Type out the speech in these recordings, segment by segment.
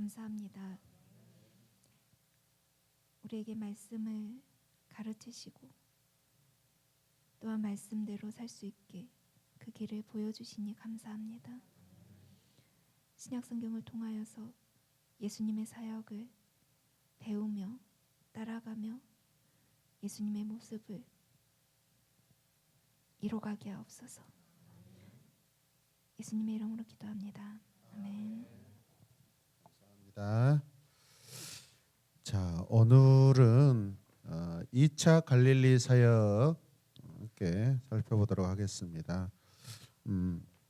감사합니다. 우리에게 말씀을 가르치시고 또한 말씀대로 살 수 있게 그 길을 보여주시니 감사합니다. 신약 성경을 통하여서 예수님의 사역을 배우며 따라가며 예수님의 모습을 이뤄가게 하옵소서. 예수님의 이름으로 기도합니다. 아멘. 감사합니다. 자, 오늘은 2차 갈릴리 사역 함께 살펴보도록 하겠습니다.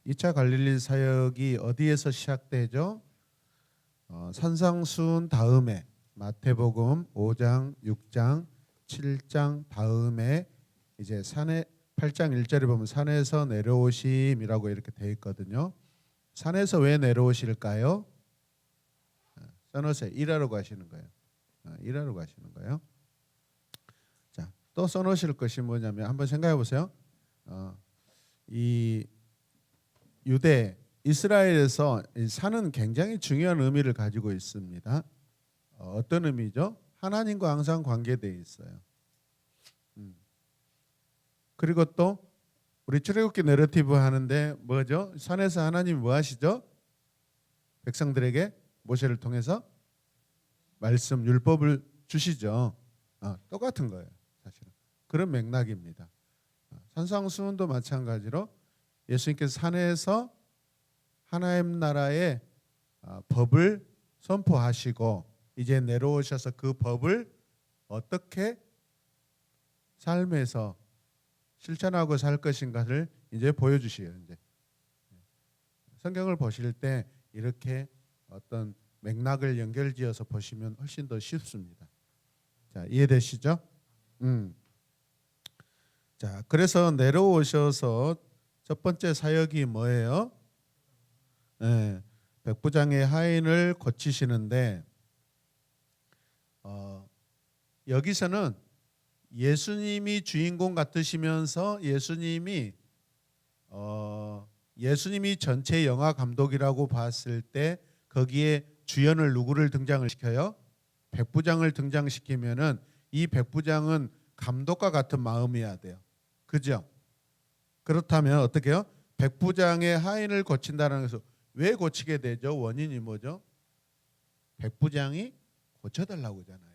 2차 갈릴리 사역이 어디에서 시작되죠? 산상수훈 다음에 마태복음 5장, 6장, 7장 다음에 이제 산에 8장 1절에 보면 산에서 내려오심이라고 이렇게 되어 있거든요. 산에서 왜 내려오실까요? 써놓으세요. 일하러 가시는 거예요. 일하러 가시는 거예요. 자, 또 써놓으실 것이 뭐냐면 한번 생각해 보세요. 이 유대 이스라엘에서 산은 굉장히 중요한 의미를 가지고 있습니다. 어떤 의미죠? 하나님과 항상 관계되어 있어요. 그리고 또 우리 출애굽기 내러티브 하는데 뭐죠? 산에서 하나님이 뭐 하시죠? 백성들에게 모세를 통해서 말씀 율법을 주시죠. 똑같은 거예요. 사실은 그런 맥락입니다. 산상수훈도 마찬가지로 예수님께서 산에서 하나님 나라의 법을 선포하시고 이제 내려오셔서 그 법을 어떻게 삶에서 실천하고 살 것인가를 이제 보여주시요. 이제 성경을 보실 때 이렇게 어떤 맥락을 연결지어서 보시면 훨씬 더 쉽습니다. 자, 이해되시죠? 자, 그래서 내려오셔서 첫 번째 사역이 뭐예요? 백부장의 하인을 고치시는데 여기서는 예수님이 주인공 같으시면서 예수님이 전체 영화 감독이라고 봤을 때 거기에 주연을 누구를 등장을 시켜요? 백부장을 등장시키면은 이 백부장은 감독과 같은 마음이어야 돼요. 그죠? 그렇다면 어떻게 해요? 백부장의 하인을 고친다는 것은 왜 고치게 되죠? 원인이 뭐죠? 백부장이 고쳐달라고 하잖아요.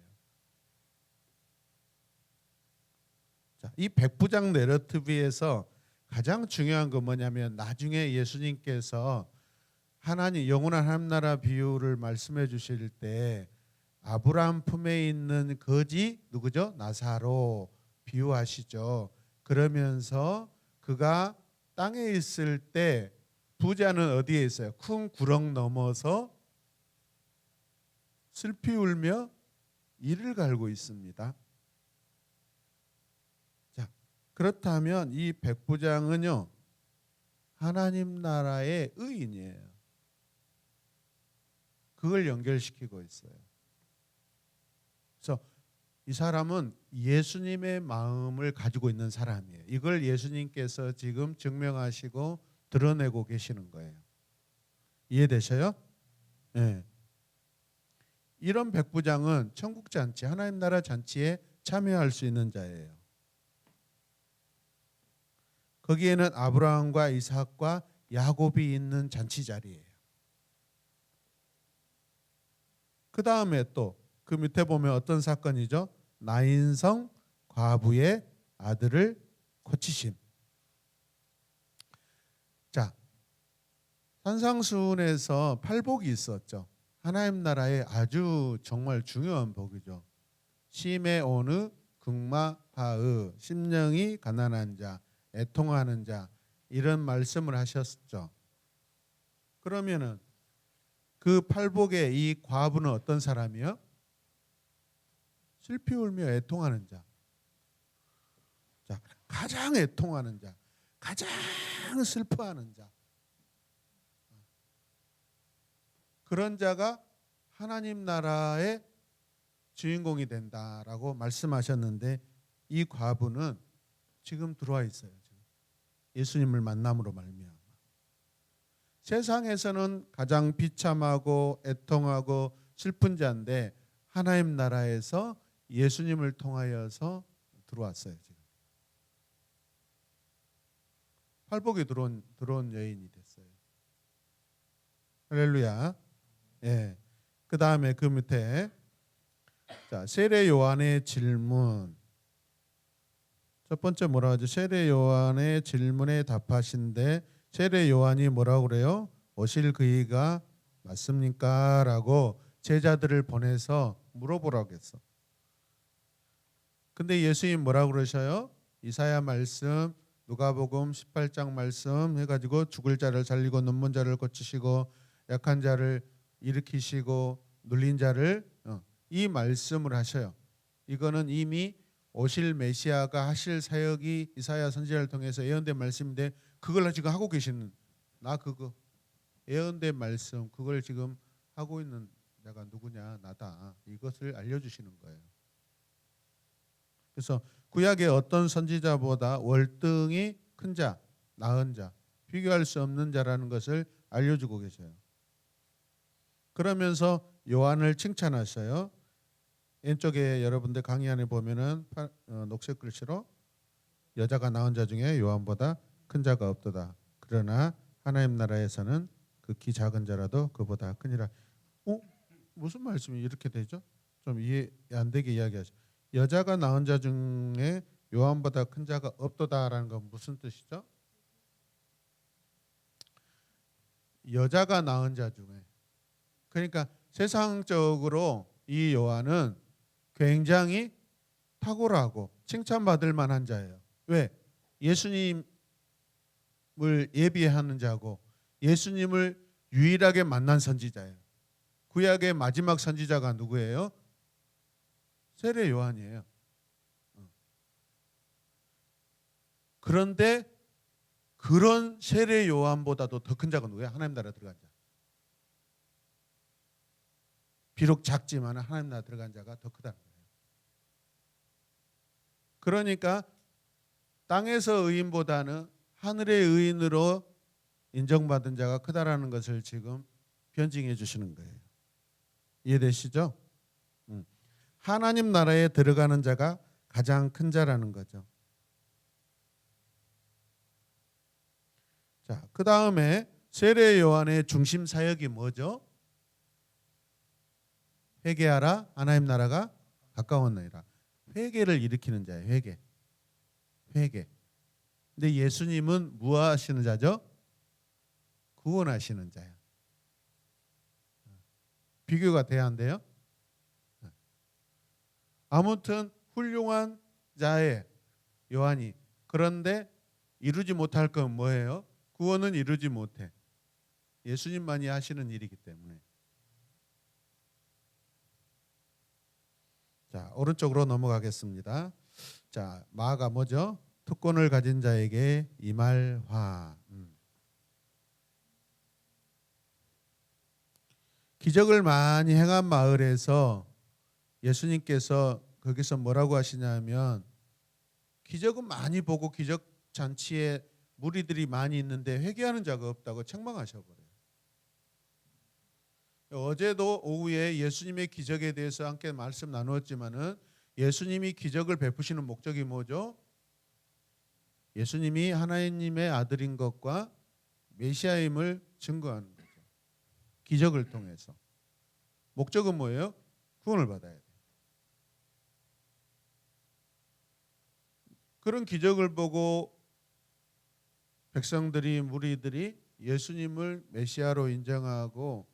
자, 이 백부장 내러티브에서 가장 중요한 건 뭐냐면 나중에 예수님께서 하나님 영원한 하나님 나라 비유를 말씀해 주실 때 아브라함 품에 있는 거지 누구죠? 나사로 비유하시죠. 그러면서 그가 땅에 있을 때 부자는 어디에 있어요? 큰 구렁 넘어서 슬피 울며 이를 갈고 있습니다. 자, 그렇다면 이 백부장은요 하나님 나라의 의인이에요. 그걸 연결시키고 있어요. 그래서 이 사람은 예수님의 마음을 가지고 있는 사람이에요. 이걸 예수님께서 지금 증명하시고 드러내고 계시는 거예요. 이해되셔요? 네. 이런 백부장은 천국 잔치, 하나님 나라 잔치에 참여할 수 있는 자예요. 거기에는 아브라함과 이삭과 야곱이 있는 잔치 자리예요. 그 다음에 또 그 밑에 보면 어떤 사건이죠? 나인성 과부의 아들을 고치심. 자, 산상수훈에서 팔복이 있었죠. 하나님 나라의 아주 정말 중요한 복이죠. 심에 오느 극마 하의 심령이 가난한 자, 애통하는 자 이런 말씀을 하셨죠. 그러면은 그 팔복의 이 과부는 어떤 사람이요? 슬피 울며 애통하는 자. 자, 가장 애통하는 자, 가장 슬퍼하는 자. 그런 자가 하나님 나라의 주인공이 된다라고 말씀하셨는데 이 과부는 지금 들어와 있어요. 예수님을 만남으로 말미암아. 세상에서는 가장 비참하고 애통하고 슬픈 자인데 하나님 나라에서 예수님을 통하여서 들어왔어요. 지금 팔복에 들어온 여인이 됐어요. 할렐루야. 예. 그 다음에 그 밑에 자, 세례 요한의 질문. 첫 번째 뭐라 하죠? 세례 요한의 질문에 답하신데 세례 요한이 뭐라고 그래요? 오실 그이가 맞습니까? 라고 제자들을 보내서 물어보라고 했어. 근데 예수님 뭐라고 그러셔요? 이사야 말씀, 누가복음 18장 말씀 해가지고 죽을 자를 살리고 눈먼 자를 고치시고 약한 자를 일으키시고 눌린 자를 이 말씀을 하셔요. 이거는 이미 오실 메시아가 하실 사역이 이사야 선지자를 통해서 예언된 말씀인데 그걸 지금 하고 계시는 나 그거 예언된 말씀 그걸 지금 하고 있는 자가 누구냐? 나다. 이것을 알려주시는 거예요. 그래서 구약의 어떤 선지자보다 월등히 큰 자, 나은 자, 비교할 수 없는 자라는 것을 알려주고 계셔요. 그러면서 요한을 칭찬하셔요. 왼쪽에 여러분들 강의 안에 보면은 녹색 글씨로 여자가 낳은 자 중에 요한보다 큰 자가 없도다. 그러나 하나님 나라에서는 극히 작은 자라도 그보다 크니라. 무슨 말씀이 이렇게 되죠? 좀 이해 안 되게 이야기하죠. 여자가 낳은 자 중에 요한보다 큰 자가 없도다라는 건 무슨 뜻이죠? 여자가 낳은 자 중에 그러니까 세상적으로 이 요한은 굉장히 탁월하고 칭찬받을 만한 자예요. 왜? 예수님을 예비하는 자고 예수님을 유일하게 만난 선지자예요. 구약의 마지막 선지자가 누구예요? 세례 요한이에요. 그런데 그런 세례 요한보다도 더 큰 자가 누구예요? 하나님 나라 들어간 자. 비록 작지만 하나님 나라 들어간 자가 더 크다는 거예요. 그러니까 땅에서 의인보다는 하늘의 의인으로 인정받은 자가 크다라는 것을 지금 변증해 주시는 거예요. 이해되시죠? 하나님 나라에 들어가는 자가 가장 큰 자라는 거죠. 자, 그 다음에 세례 요한의 중심 사역이 뭐죠? 회개하라, 하나님 나라가 가까웠느니라. 회개를 일으키는 자예요. 회개. 근데 예수님은 무엇하시는 자죠? 구원하시는 자예요. 비교가 돼야 안 돼요? 아무튼 훌륭한 자의 요한이 그런데 이루지 못할 건 뭐예요? 구원은 이루지 못해. 예수님만이 하시는 일이기 때문에. 자, 오른쪽으로 넘어가겠습니다. 자, 마가 뭐죠? 특권을 가진 자에게 임할 화. 기적을 많이 행한 마을에서 예수님께서 거기서 뭐라고 하시냐면 기적은 많이 보고 기적 잔치에 무리들이 많이 있는데 회개하는 자가 없다고 책망하셔버려요. 어제도 오후에 예수님의 기적에 대해서 함께 말씀 나누었지만은 예수님이 기적을 베푸시는 목적이 뭐죠? 예수님이 하나님의 아들인 것과 메시아임을 증거하는 거죠. 기적을 통해서. 목적은 뭐예요? 구원을 받아야 돼요. 그런 기적을 보고 백성들이 무리들이 예수님을 메시아로 인정하고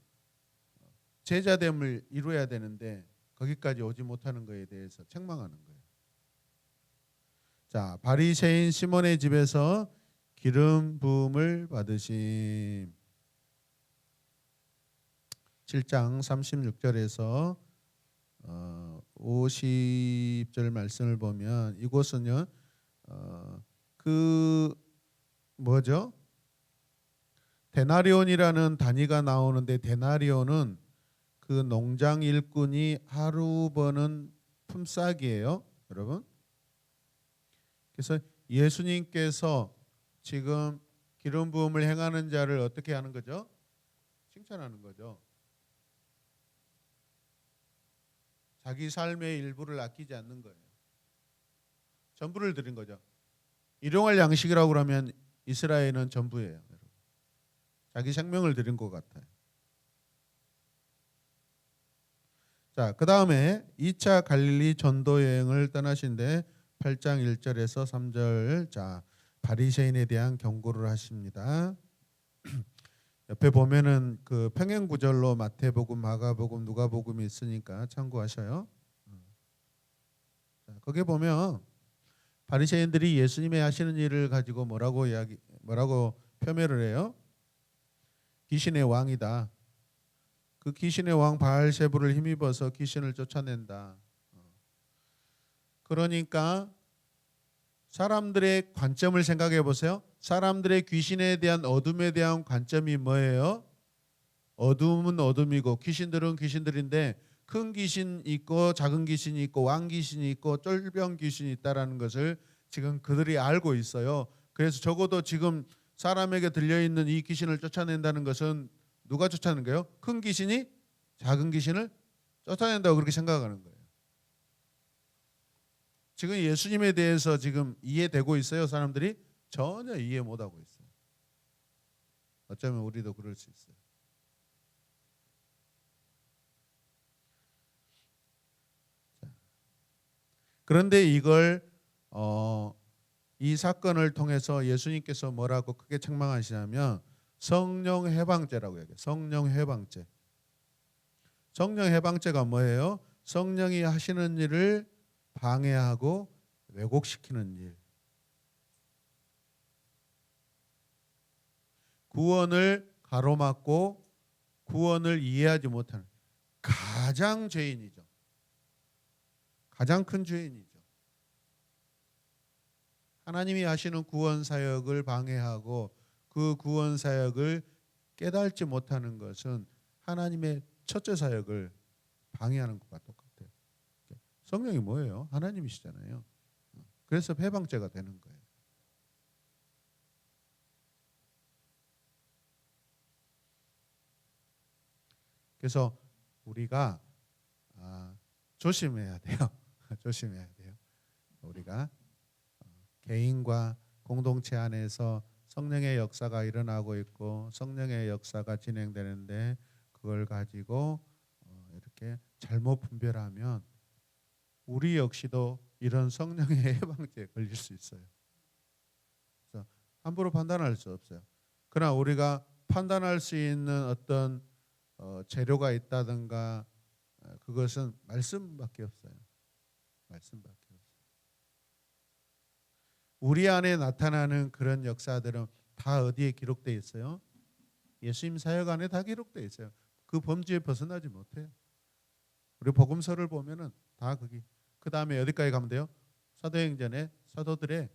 제자됨을 이루어야 되는데 거기까지 오지 못하는 것에 대해서 책망하는 거예요. 자, 바리새인 시몬의 집에서 기름 부음을 받으심. 7장 36절에서 50절 말씀을 보면 이곳은요 그 뭐죠? 데나리온이라는 단위가 나오는데 데나리온은 그 농장 일꾼이 하루 버는 품삯이에요, 여러분. 그래서 예수님께서 지금 기름 부음을 행하는 자를 어떻게 하는 거죠? 칭찬하는 거죠. 자기 삶의 일부를 아끼지 않는 거예요. 전부를 드린 거죠. 일용할 양식이라고 그러면 이스라엘은 전부예요. 여러분. 자기 생명을 드린 것 같아요. 자, 그 다음에 2차 갈릴리 전도 여행을 떠나신데 8장 1절에서 3절, 자, 바리새인에 대한 경고를 하십니다. 옆에 보면은 그 평행 구절로 마태복음, 마가복음, 누가복음이 있으니까 참고하셔요. 자, 거기에 보면 바리새인들이 예수님의 하시는 일을 가지고 뭐라고 표명을 해요? 귀신의 왕이다. 그 귀신의 왕 바알세불을 힘입어서 귀신을 쫓아낸다. 그러니까 사람들의 관점을 생각해 보세요. 사람들의 귀신에 대한 어둠에 대한 관점이 뭐예요? 어둠은 어둠이고 귀신들은 귀신들인데 큰 귀신 있고 작은 귀신이 있고 왕 귀신이 있고 쫄병 귀신이 있다라는 것을 지금 그들이 알고 있어요. 그래서 적어도 지금 사람에게 들려있는 이 귀신을 쫓아낸다는 것은 누가 쫓아내는 거예요? 큰 귀신이 작은 귀신을 쫓아낸다고 그렇게 생각하는 거예요. 지금 예수님에 대해서 지금 이해되고 있어요? 사람들이 전혀 이해 못하고 있어요. 어쩌면 우리도 그럴 수 있어요. 그런데 이걸 이 사건을 통해서 예수님께서 뭐라고 크게 책망하시냐면 성령 해방죄라고 얘기해요. 성령 해방죄. 성령 해방죄가 뭐예요? 성령이 하시는 일을 방해하고 왜곡시키는 일. 구원을 가로막고 구원을 이해하지 못하는 가장 죄인이죠. 가장 큰 죄인이죠. 하나님이 하시는 구원 사역을 방해하고 그 구원 사역을 깨닫지 못하는 것은 하나님의 첫째 사역을 방해하는 것과 똑같아요. 성령이 뭐예요? 하나님이시잖아요. 그래서 해방죄가 되는 거예요. 그래서 우리가 조심해야 돼요. 조심해야 돼요. 우리가 개인과 공동체 안에서 성령의 역사가 일어나고 있고 성령의 역사가 진행되는데 그걸 가지고 이렇게 잘못 분별하면 우리 역시도 이런 성령의 해방죄에 걸릴 수 있어요. 그래서 함부로 판단할 수 없어요. 그러나 우리가 판단할 수 있는 어떤 재료가 있다든가 그것은 말씀밖에 없어요. 말씀밖에 없어요. 우리 안에 나타나는 그런 역사들은 다 어디에 기록되어 있어요? 예수님 사역 안에 다 기록되어 있어요. 그 범주에 벗어나지 못해요. 우리 복음서를 보면은 다 거기. 그 다음에 어디까지 가면 돼요? 사도행전에 사도들의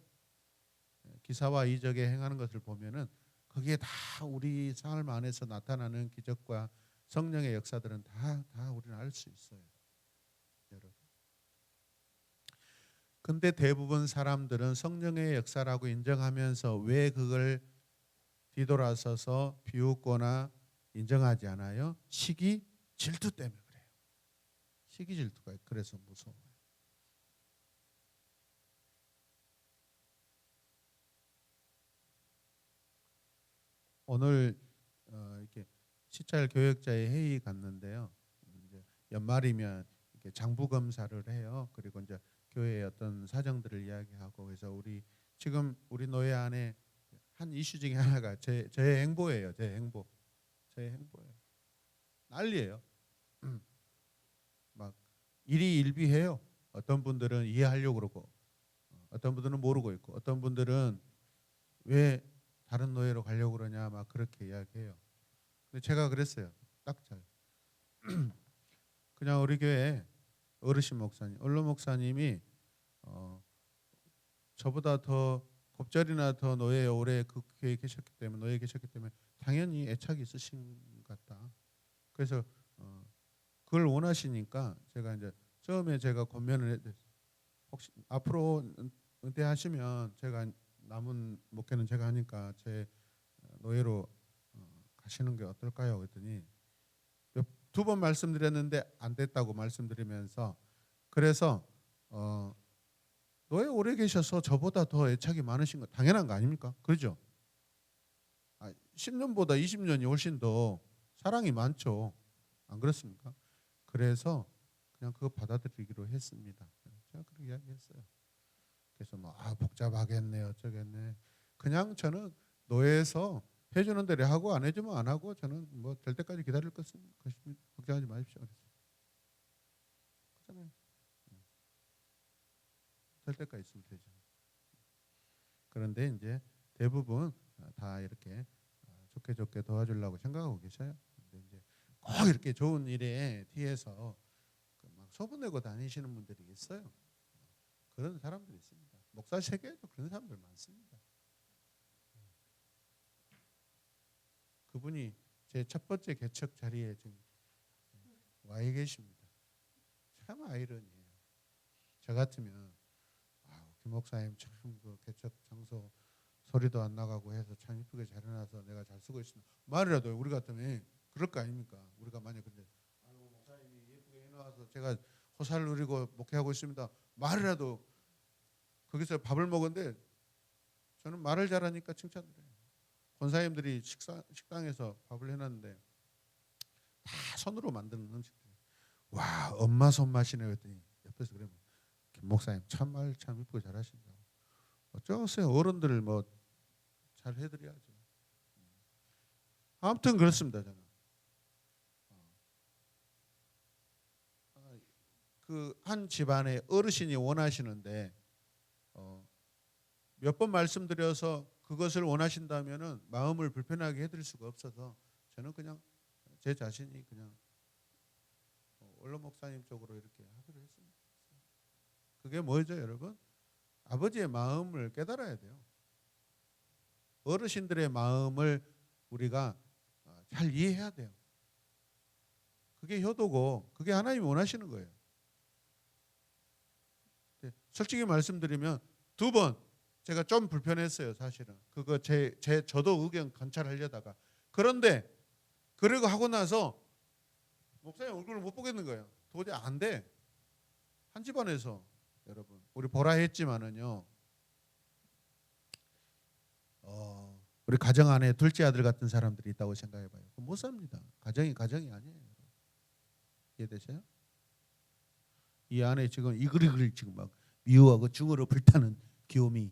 기사와 이적에 행하는 것을 보면은 거기에 다 우리 삶 안에서 나타나는 기적과 성령의 역사들은 다 우리는 알 수 있어요. 여러분. 근데 대부분 사람들은 성령의 역사라고 인정하면서 왜 그걸 뒤돌아서서 비웃거나 인정하지 않아요? 시기, 질투 때문에 그래요. 시기, 질투가 그래서 무서워요. 오늘 이렇게 시찰 교역자의 회의 갔는데요. 이제 연말이면 이렇게 장부 검사를 해요. 그리고 이제 교회의 어떤 사정들을 이야기하고 그래서 지금 우리 노예 안에 한 이슈 중에 하나가 저의 행보예요. 저의 행보예요. 난리예요. 막 일이 일비해요. 어떤 분들은 이해하려고 그러고 어떤 분들은 모르고 있고 어떤 분들은 왜 다른 노예로 가려고 그러냐 막 그렇게 이야기해요. 근데 제가 그랬어요. 딱 잘. 그냥 우리 교회 어르신 목사님, 언론 목사님이 저보다 더 곱절이나 더 노예 오래 그 교회에 계셨기 때문에 노예에 계셨기 때문에 당연히 애착이 있으신 것 같다. 그래서 그걸 원하시니까 제가 이제 처음에 제가 권면을 했어요. 혹시 앞으로 은퇴하시면 제가 남은 목회는 제가 하니까 제 노예로 가시는 게 어떨까요? 그랬더니 두 번 말씀드렸는데 안 됐다고 말씀드리면서 그래서 노예 오래 계셔서 저보다 더 애착이 많으신 거 당연한 거 아닙니까? 그렇죠? 10년보다 20년이 훨씬 더 사랑이 많죠. 안 그렇습니까? 그래서 그냥 그거 받아들이기로 했습니다. 제가 그렇게 이야기했어요. 그래서 뭐 복잡하겠네 어쩌겠네. 그냥 저는 노예에서 해주는 대로 하고 안 해주면 안 하고 저는 뭐 될 때까지 기다릴 것입니다. 걱정하지 마십시오. 그렇잖아요. 될 때까지 있으면 되죠. 그런데 이제 대부분 다 이렇게 좋게 도와주려고 생각하고 계셔요. 근데 이제 꼭 이렇게 좋은 일에 뒤에서 막 소문내고 다니시는 분들이 있어요. 그런 사람들이 있습니다. 목사 세계에도 그런 사람들 많습니다. 그분이 제 첫 번째 개척 자리에 지금 와 계십니다. 참 아이러니해요. 저 같으면 김 목사님 참 그 개척 장소 소리도 안 나가고 해서 참 이쁘게 잘 해놔서 내가 잘 쓰고 있습니다. 말이라도 우리 같으면 그럴 거 아닙니까? 우리가 만약 근데 목사님이 예쁘게 해놔서 제가 호사를 누리고 목회하고 있습니다. 말이라도 거기서 밥을 먹었는데 저는 말을 잘하니까 칭찬을 해요. 권사님들이 식당에서 밥을 해놨는데 다 손으로 만드는 음식들. 와 엄마 손맛이네요 했더니 옆에서 그러면 김 목사님 참 말 참 이쁘게 잘하신다고. 어쩌겠어요. 어른들을 뭐 잘 해드려야죠. 아무튼 그렇습니다. 저는 그 한 집안의 어르신이 원하시는데 몇 번 말씀드려서 그것을 원하신다면은 마음을 불편하게 해드릴 수가 없어서 저는 그냥 제 자신이 그냥 원로 목사님 쪽으로 이렇게 하기로 했습니다. 그게 뭐죠, 여러분? 아버지의 마음을 깨달아야 돼요. 어르신들의 마음을 우리가 잘 이해해야 돼요. 그게 효도고 그게 하나님이 원하시는 거예요. 솔직히 말씀드리면 두 번 제가 좀 불편했어요, 사실은. 그거 저도 의견 관찰하려다가. 그런데 그러고 하고 나서 목사님 얼굴을 못 보겠는 거예요. 도저히 안 돼. 한 집안에서 여러분 우리 보라 했지만은요. 우리 가정 안에 둘째 아들 같은 사람들이 있다고 생각해봐요. 못 삽니다. 가정이 아니에요. 이해되세요? 이 안에 지금 이글이글 지금 막 미워하고 중으로 불타는 귀요미.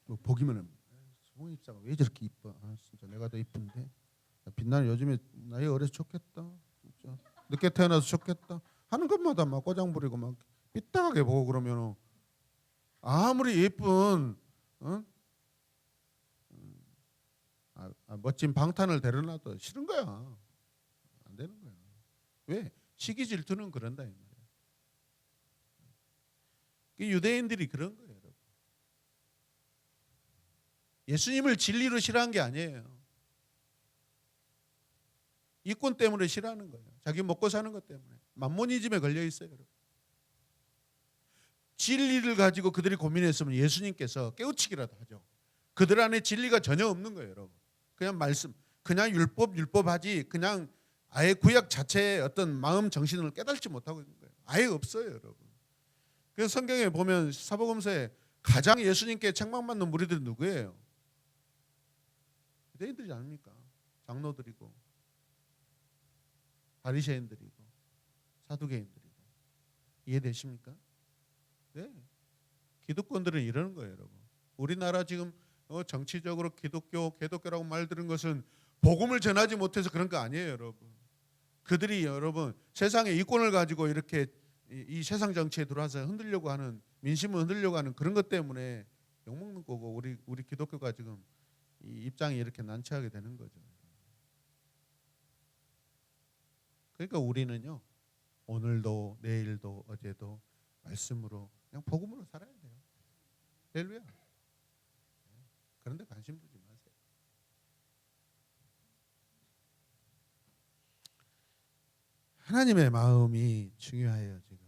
뭐 보기면은 송입사가 왜 저렇게 이뻐? 진짜 내가 더 이쁜데. 빛나는 요즘에 나이 어려서 좋겠다. 진짜 늦게 태어나서 좋겠다. 하는 것마다 막 꼬장 부리고 막 삐딱하게 보고 그러면 아무리 예쁜 멋진 방탄을 데려놔도 싫은 거야. 안 되는 거야. 왜? 시기 질투는 그런다 이 말이야. 유대인들이 그런 거예요, 여러분. 예수님을 진리로 싫어한 게 아니에요. 이권 때문에 싫어하는 거예요. 자기 먹고 사는 것 때문에. 만모니즘에 걸려 있어요, 여러분. 진리를 가지고 그들이 고민했으면 예수님께서 깨우치기라도 하죠. 그들 안에 진리가 전혀 없는 거예요, 여러분. 그냥 말씀, 그냥 율법하지 그냥 아예 구약 자체의 어떤 마음 정신을 깨닫지 못하고 있는 거예요. 아예 없어요, 여러분. 그래서 성경에 보면 사복음서에 가장 예수님께 책망받는 무리들이 누구예요? 유대인들이 아닙니까? 장로들이고 바리새인들이고 사두개인들이고. 이해되십니까? 네. 기득권들은 이러는 거예요, 여러분. 우리나라 지금 정치적으로 개독교라고 말 들은 것은 복음을 전하지 못해서 그런 거 아니에요, 여러분. 그들이 여러분 세상의 이권을 가지고 이렇게 이 세상 정치에 들어와서 흔들려고 하는 민심을 흔들려고 하는 그런 것 때문에 욕먹는 거고 우리 기독교가 지금 이 입장이 이렇게 난처하게 되는 거죠. 그러니까 우리는요 오늘도 내일도 어제도 말씀으로 그냥 복음으로 살아야 돼요. 할렐루야. 그런데 관심 두지 마세요. 하나님의 마음이 중요해요 지금.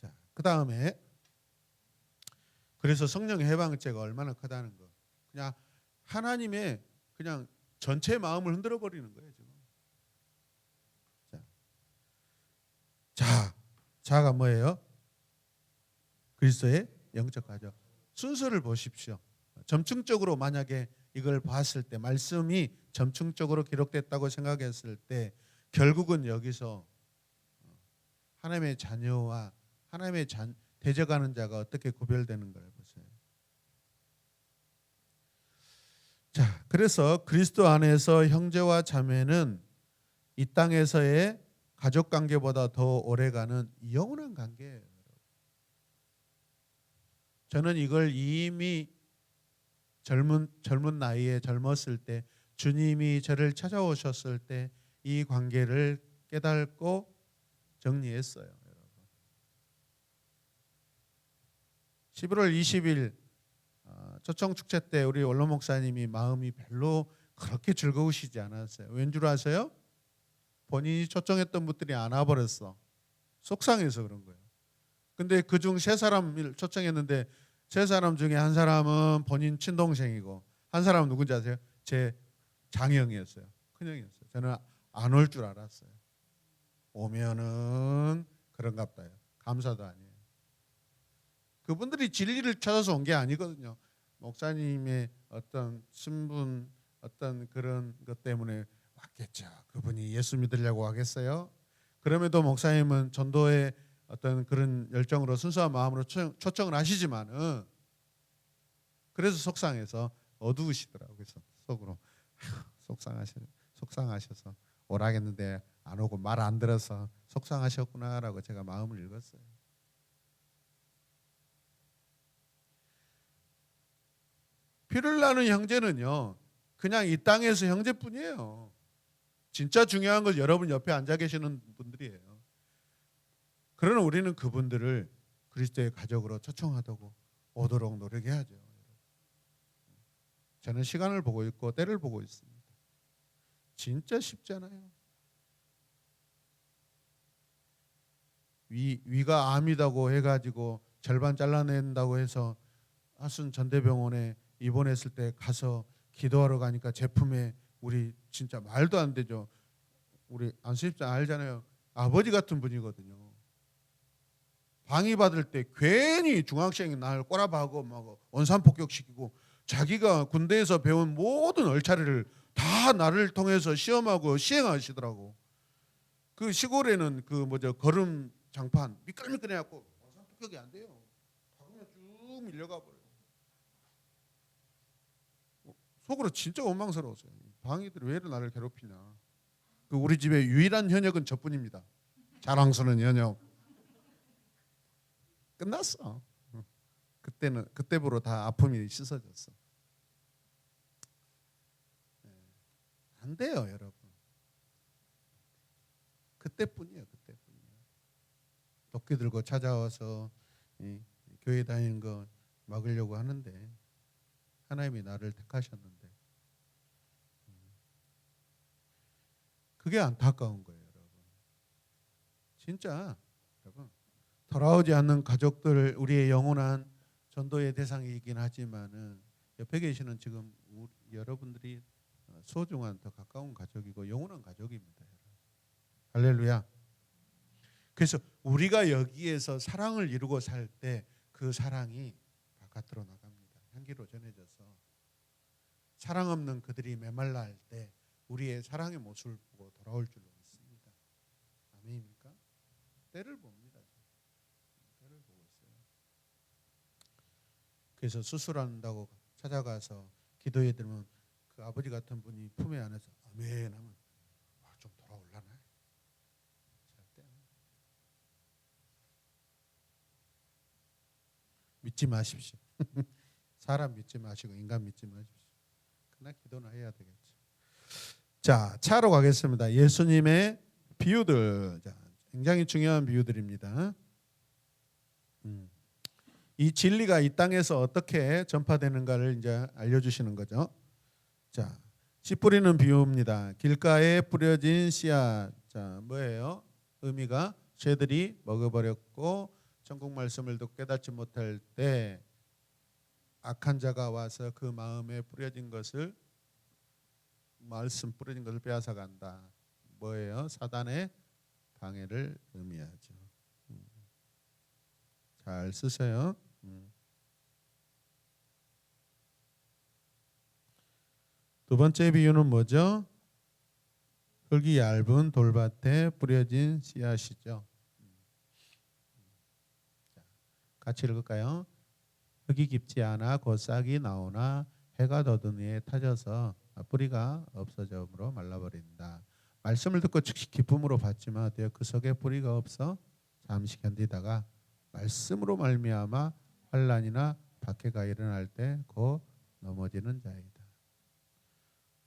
자, 그 다음에 그래서 성령의 해방죄가 얼마나 크다는 거. 그냥 하나님의 그냥 전체 마음을 흔들어 버리는 거예요, 지금. 자가 뭐예요? 그리스도의 영적 가족. 순서를 보십시오. 점층적으로 만약에 이걸 봤을 때, 말씀이 점층적으로 기록됐다고 생각했을 때, 결국은 여기서 하나님의 자녀와 하나님의 대적하는 자가 어떻게 구별되는 걸 보세요. 자, 그래서 그리스도 안에서 형제와 자매는 이 땅에서의 가족 관계보다 더 오래가는 영원한 관계예요. 저는 이걸 이미 젊은 나이에 젊었을 때, 주님이 저를 찾아오셨을 때 이 관계를 깨닫고 정리했어요, 여러분. 11월 20일 초청 축제 때 우리 원로 목사님이 마음이 별로 그렇게 즐거우시지 않았어요. 왠 줄 아세요? 본인이 초청했던 분들이 안 와버렸어. 속상해서 그런 거예요. 근데 그중 3사람을 초청했는데 3사람 중에 한 사람은 본인 친동생이고 한 사람은 누군지 아세요? 제 장형이었어요. 큰형이었어요. 저는 안 올 줄 알았어요. 오면은 그런가 보다요. 감사도 아니에요. 그분들이 진리를 찾아서 온 게 아니거든요. 목사님의 어떤 신분, 어떤 그런 것 때문에 왔겠죠. 그분이 예수 믿으려고 하겠어요? 그럼에도 목사님은 전도의 어떤 그런 열정으로 순수한 마음으로 초청을 하시지만은 그래서 속상해서 어두우시더라고요. 그래서 속으로 속상하셔서 오라겠는데 안 오고 말 안 들어서 속상하셨구나라고 제가 마음을 읽었어요. 피를 나눈 형제는요, 그냥 이 땅에서 형제뿐이에요. 진짜 중요한 건 여러분 옆에 앉아 계시는 분들이에요. 그러나 우리는 그분들을 그리스도의 가족으로 초청하도록 오도록 노력해야죠. 저는 시간을 보고 있고 때를 보고 있습니다. 진짜 쉽잖아요. 위가 암이라고 해가지고 절반 잘라낸다고 해서 하순 전대병원에 입원했을 때 가서 기도하러 가니까 제품에 우리 진짜 말도 안 되죠. 우리 안수집사 알잖아요. 아버지 같은 분이거든요. 방위받을 때 괜히 중학생이 날 꼬라박고 막 원산폭격시키고 자기가 군대에서 배운 모든 얼차례를 다 나를 통해서 시험하고 시행하시더라고. 그 시골에는 걸음 장판 미끌미끌해갖고 원산폭격이 안 돼요. 그냥 쭉 밀려가 버려요. 속으로 진짜 원망스러웠어요. 방위들이 왜 이렇게 나를 괴롭히냐. 우리 집의 유일한 현역은 저뿐입니다. 자랑스러운 현역. 끝났어. 그때부로 다 아픔이 씻어졌어. 안 돼요, 여러분. 그때뿐이에요. 도끼 들고 찾아와서 교회 다니는 거 막으려고 하는데 하나님이 나를 택하셨는데 그게 안타까운 거예요, 여러분. 진짜 여러분, 돌아오지 않는 가족들, 우리의 영원한 전도의 대상이긴 하지만은 옆에 계시는 지금 여러분들이 소중한 더 가까운 가족이고 영원한 가족입니다. 할렐루야. 그래서 우리가 여기에서 사랑을 이루고 살 때 그 사랑이 바깥으로 나갑니다. 향기로 전해져서 사랑 없는 그들이 메말라 할 때 우리의 사랑의 모습을 보고 돌아올 줄로 믿습니다. 아멘입니까? 때를 봅니다. 때를 보고 있어요. 그래서 수술한다고 찾아가서 기도해 드리면 그 아버지 같은 분이 품에 안에서 아멘 하면 좀 돌아올라나? 믿지 마십시오. 사람 믿지 마시고 인간 믿지 마십시오. 그러나 기도는 해야 되겠죠. 자, 차로 가겠습니다. 예수님의 비유들. 자, 굉장히 중요한 비유들입니다. 이 진리가 이 땅에서 어떻게 전파되는가를 이제 알려주시는 거죠. 자, 씨 뿌리는 비유입니다. 길가에 뿌려진 씨앗. 자, 뭐예요? 의미가 새들이 먹어버렸고 천국 말씀을 더 깨닫지 못할 때 악한 자가 와서 그 마음에 뿌려진 것을 말씀 뿌려진 것을 빼앗아 간다. 뭐예요? 사단의 방해를 의미하죠. 잘 쓰세요. 두 번째 비유는 뭐죠? 흙이 얇은 돌밭에 뿌려진 씨앗이죠. 같이 읽을까요? 흙이 깊지 않아 곧 싹이 나오나 해가 돋은 후에 타져서 뿌리가 없어져므로 말라버린다. 말씀을 듣고 즉시 기쁨으로 받지만 그 속에 뿌리가 없어 잠시 견디다가 말씀으로 말미암아 환난이나 박해가 일어날 때 곧 넘어지는 자이다.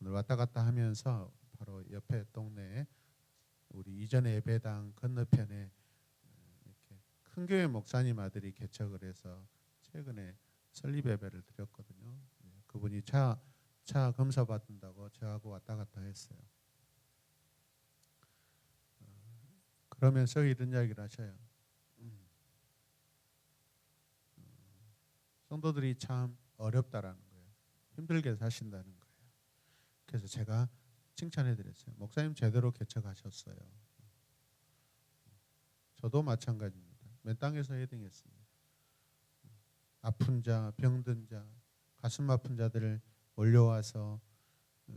오늘 왔다 갔다 하면서 바로 옆에 동네에 우리 이전에 예배당 건너편에 이렇게 큰 교회 목사님 아들이 개척을 해서 최근에 설립 예배를 드렸거든요. 그분이 차 검사 받는다고 저하고 왔다 갔다 했어요. 그러면서 이런 이야기를 하셔요. 성도들이 참 어렵다라는 거예요. 힘들게 사신다는 거예요. 그래서 제가 칭찬해드렸어요. 목사님 제대로 개척하셨어요. 저도 마찬가지입니다. 맨 땅에서 헤딩했습니다. 아픈 자, 병든 자, 가슴 아픈 자들을 몰려와서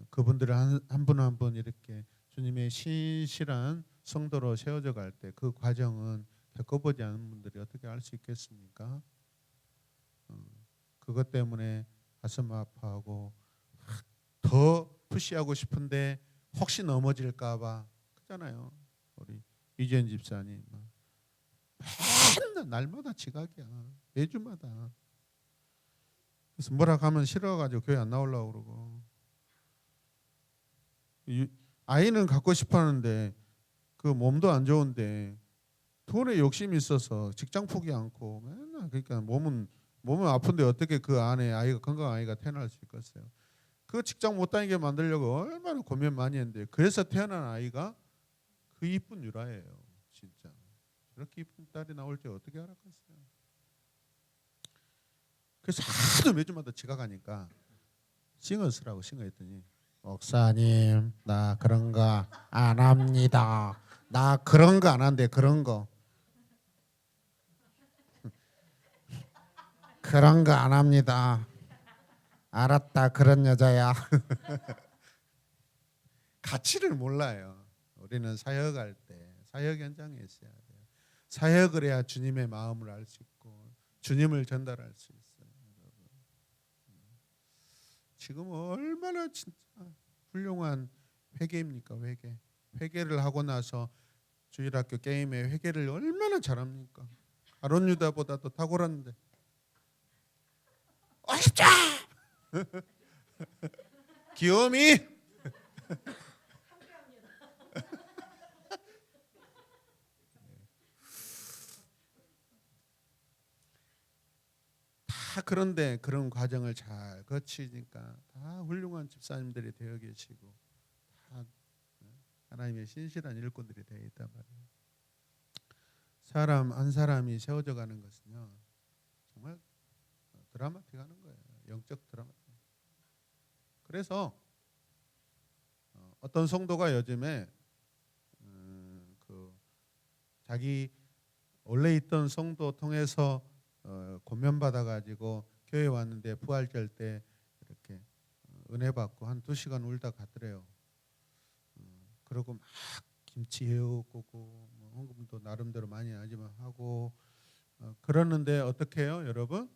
그분들을 한 분 한 분 이렇게 주님의 신실한 성도로 세워져 갈 때 그 과정은 겪어보지 않은 분들이 어떻게 알 수 있겠습니까? 그것 때문에 가슴 아파하고 더 푸시하고 싶은데 혹시 넘어질까 봐 그잖아요. 우리 이재현 집사님 맨날 날마다 지각이야. 매주마다. 그래서 뭐라 하면 싫어가지고 교회 안 나오려고 그러고. 아이는 갖고 싶어하는데 그 몸도 안 좋은데 돈에 욕심이 있어서 직장 포기 않고 맨날 그러니까 몸은 아픈데 어떻게 그 안에 아이가 건강한 아이가 태어날 수 있겠어요? 그 직장 못 다니게 만들려고 얼마나 고민 많이 했는데 그래서 태어난 아이가 그 이쁜 유라예요. 진짜 그렇게 이쁜 딸이 나올 때 어떻게 알았겠어요? 그래서 하도 매주마다 지각하니까 싱어스라고 싱어했더니 목사님 나 그런 거 안 합니다. 나 그런 거 안 한대. 그런 거 안 합니다. 알았다. 그런 여자야. 가치를 몰라요. 우리는 사역할 때 사역 현장에 있어야 돼요. 사역을 해야 주님의 마음을 알 수 있고 주님을 전달할 수 있어요. 여러분. 지금 얼마나 진짜 훌륭한 회개입니까? 회개를 하고 나서 주일학교 게임에 회개를 얼마나 잘합니까? 아론 유다보다 더 탁월한데 어렵자 귀요미 다 그런데 그런 과정을 잘 거치니까 다 훌륭한 집사님들이 되어 계시고 다 하나님의 신실한 일꾼들이 되어 있단 말이에요. 사람 한 사람이 세워져 가는 것은요 정말 드라마틱하는 거예요. 영적 드라마틱. 그래서 어떤 성도가 요즘에 그 자기 원래 있던 성도 통해서 권면 받아 가지고 교회 왔는데 부활절 때 이렇게 은혜 받고 한 2시간 울다 가더래요. 그러고 막 김치 해오고 뭐 헌금도 나름대로 많이 하지만 하고 그러는데 어떻게 해요, 여러분?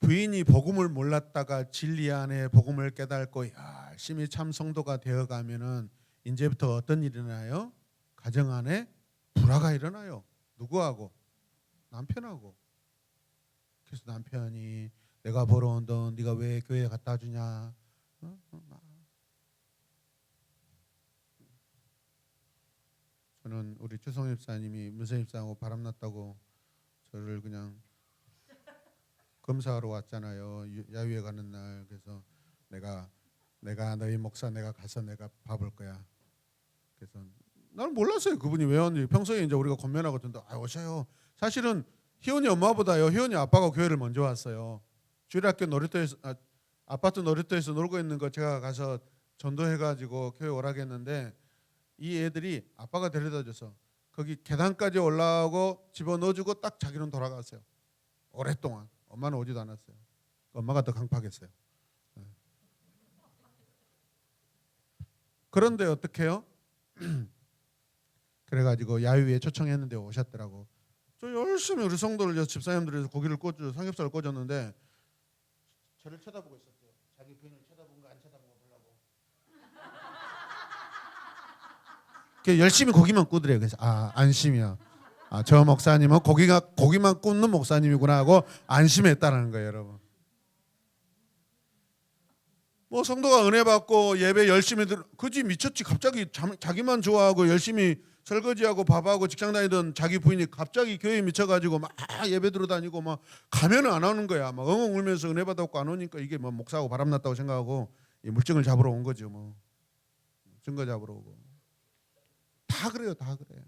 부인이 복음을 몰랐다가 진리 안에 복음을 깨닫고 열심히 참 성도가 되어 가면은 이제부터 어떤 일이 일어나요? 가정 안에 불화가 일어나요. 누구하고? 남편하고. 그래서 남편이 내가 벌어온 돈 네가 왜 교회에 갖다 주냐? 저는 우리 주성 집사님이 문세 집사하고 바람났다고 저를 그냥 검사하러 왔잖아요. 야유회 가는 날. 그래서 내가 너희 목사 내가 가서 내가 봐볼 거야. 그래서 나는 몰랐어요. 그분이 왜 왔는지. 평소에 이제 우리가 권면하고 든다. 오셔요. 사실은 희원이 엄마보다요. 희원이 아빠가 교회를 먼저 왔어요. 주일학교 놀이터에서 아파트 놀이터에서 놀고 있는 거 제가 가서 전도해가지고 교회 오라고 했는데 이 애들이 아빠가 데려다줘서 거기 계단까지 올라오고 집어넣어주고 딱 자기는 돌아갔어요. 오랫동안 엄마는 오지도 않았어요. 엄마가 더 강팍했어요. 그런데 어떻게 해요? 그래가지고 야유회 초청했는데 오셨더라고. 저 열심히 우리 성도를 집사님들이 고기를 꽂죠, 삼겹살을 꽂았는데 저를 쳐다보고 있었어요. 자기 부인을 쳐다본 거 안 쳐다본 거 보려고. 열심히 고기만 구드려요. 그래서 안심이야. 저 목사님은 고기만 굽는 목사님이구나 하고 안심했다는 거예요, 여러분. 뭐 성도가 은혜 받고 예배 열심히 그지 미쳤지. 갑자기 자기만 좋아하고 열심히 설거지하고 밥하고 직장 다니던 자기 부인이 갑자기 교회에 미쳐가지고 막 예배 들어다니고 막 가면은 안 오는 거야. 막 엉엉 울면서 은혜 받았고 안 오니까 이게 뭐 목사하고 바람났다고 생각하고 이 물증을 잡으러 온 거죠. 뭐 증거 잡으러 오고. 다 그래요. 다 그래요.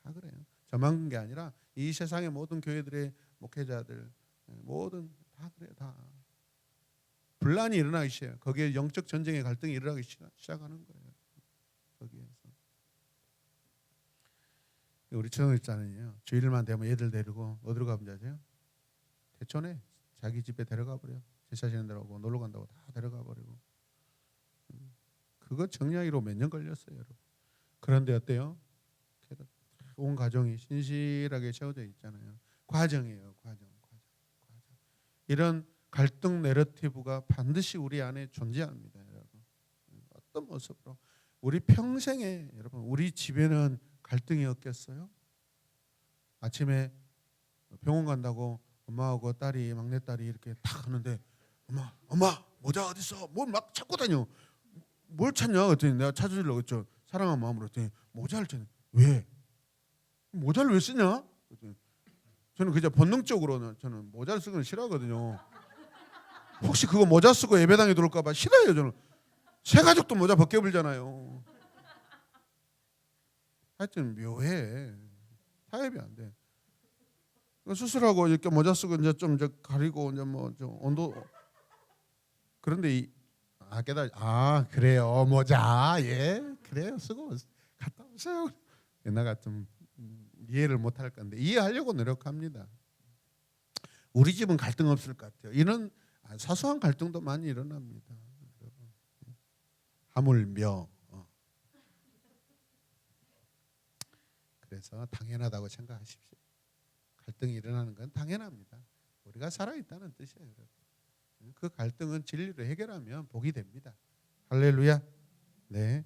다 그래요. 저만 게 아니라 이 세상의 모든 교회들의 목회자들 모든 다 그래요. 다. 분란이 일어나기 시작해요. 거기에 영적 전쟁의 갈등이 일어나기 시작하는 거예요. 거기에서 우리 청일자는요 주일만 되면 애들 데리고 어디로 가면 자세요? 대촌에 자기 집에 데려가 버려. 제사 지는 데라고 놀러 간다고 다 데려가 버리고. 그거 정리하기로 몇 년 걸렸어요, 여러분. 그런데 어때요? 온 가정이 신실하게 채워져 있잖아요. 과정이에요, 과정. 이런 갈등 내러티브가 반드시 우리 안에 존재합니다, 여러분. 어떤 모습으로 우리 평생에 여러분 우리 집에는 갈등이 없겠어요? 아침에 병원 간다고 엄마하고 딸이 막내딸이 이렇게 탁 하는데 엄마 모자 어디 있어? 뭘 막 찾고 다녀. 뭘 찾냐? 그랬더니 내가 찾아주려고 했죠. 사랑한 마음으로 했더니 모자를 찾는. 왜? 모자를 왜 쓰냐? 그랬더니 저는 그냥 본능적으로는 저는 모자를 쓰는 걸 싫어하거든요. 혹시 그거 모자 쓰고 예배당에 들어올까 봐 싫어해요. 저는 새 가족도 모자 벗겨불잖아요. 하여튼 묘해. 타협이 안 돼. 수술하고 이렇게 모자 쓰고 이제 좀 가리고 이제 뭐 좀 온도. 그런데 그래요 모자 그래요 쓰고 갔다 오세요. 옛날 같으면 이해를 못할 건데 이해하려고 노력합니다. 우리 집은 갈등 없을 것 같아요. 이런 사소한 갈등도 많이 일어납니다. 하물며 그래서 당연하다고 생각하십시오. 갈등이 일어나는 건 당연합니다. 우리가 살아있다는 뜻이에요. 그 갈등은 진리로 해결하면 복이 됩니다. 할렐루야. 네.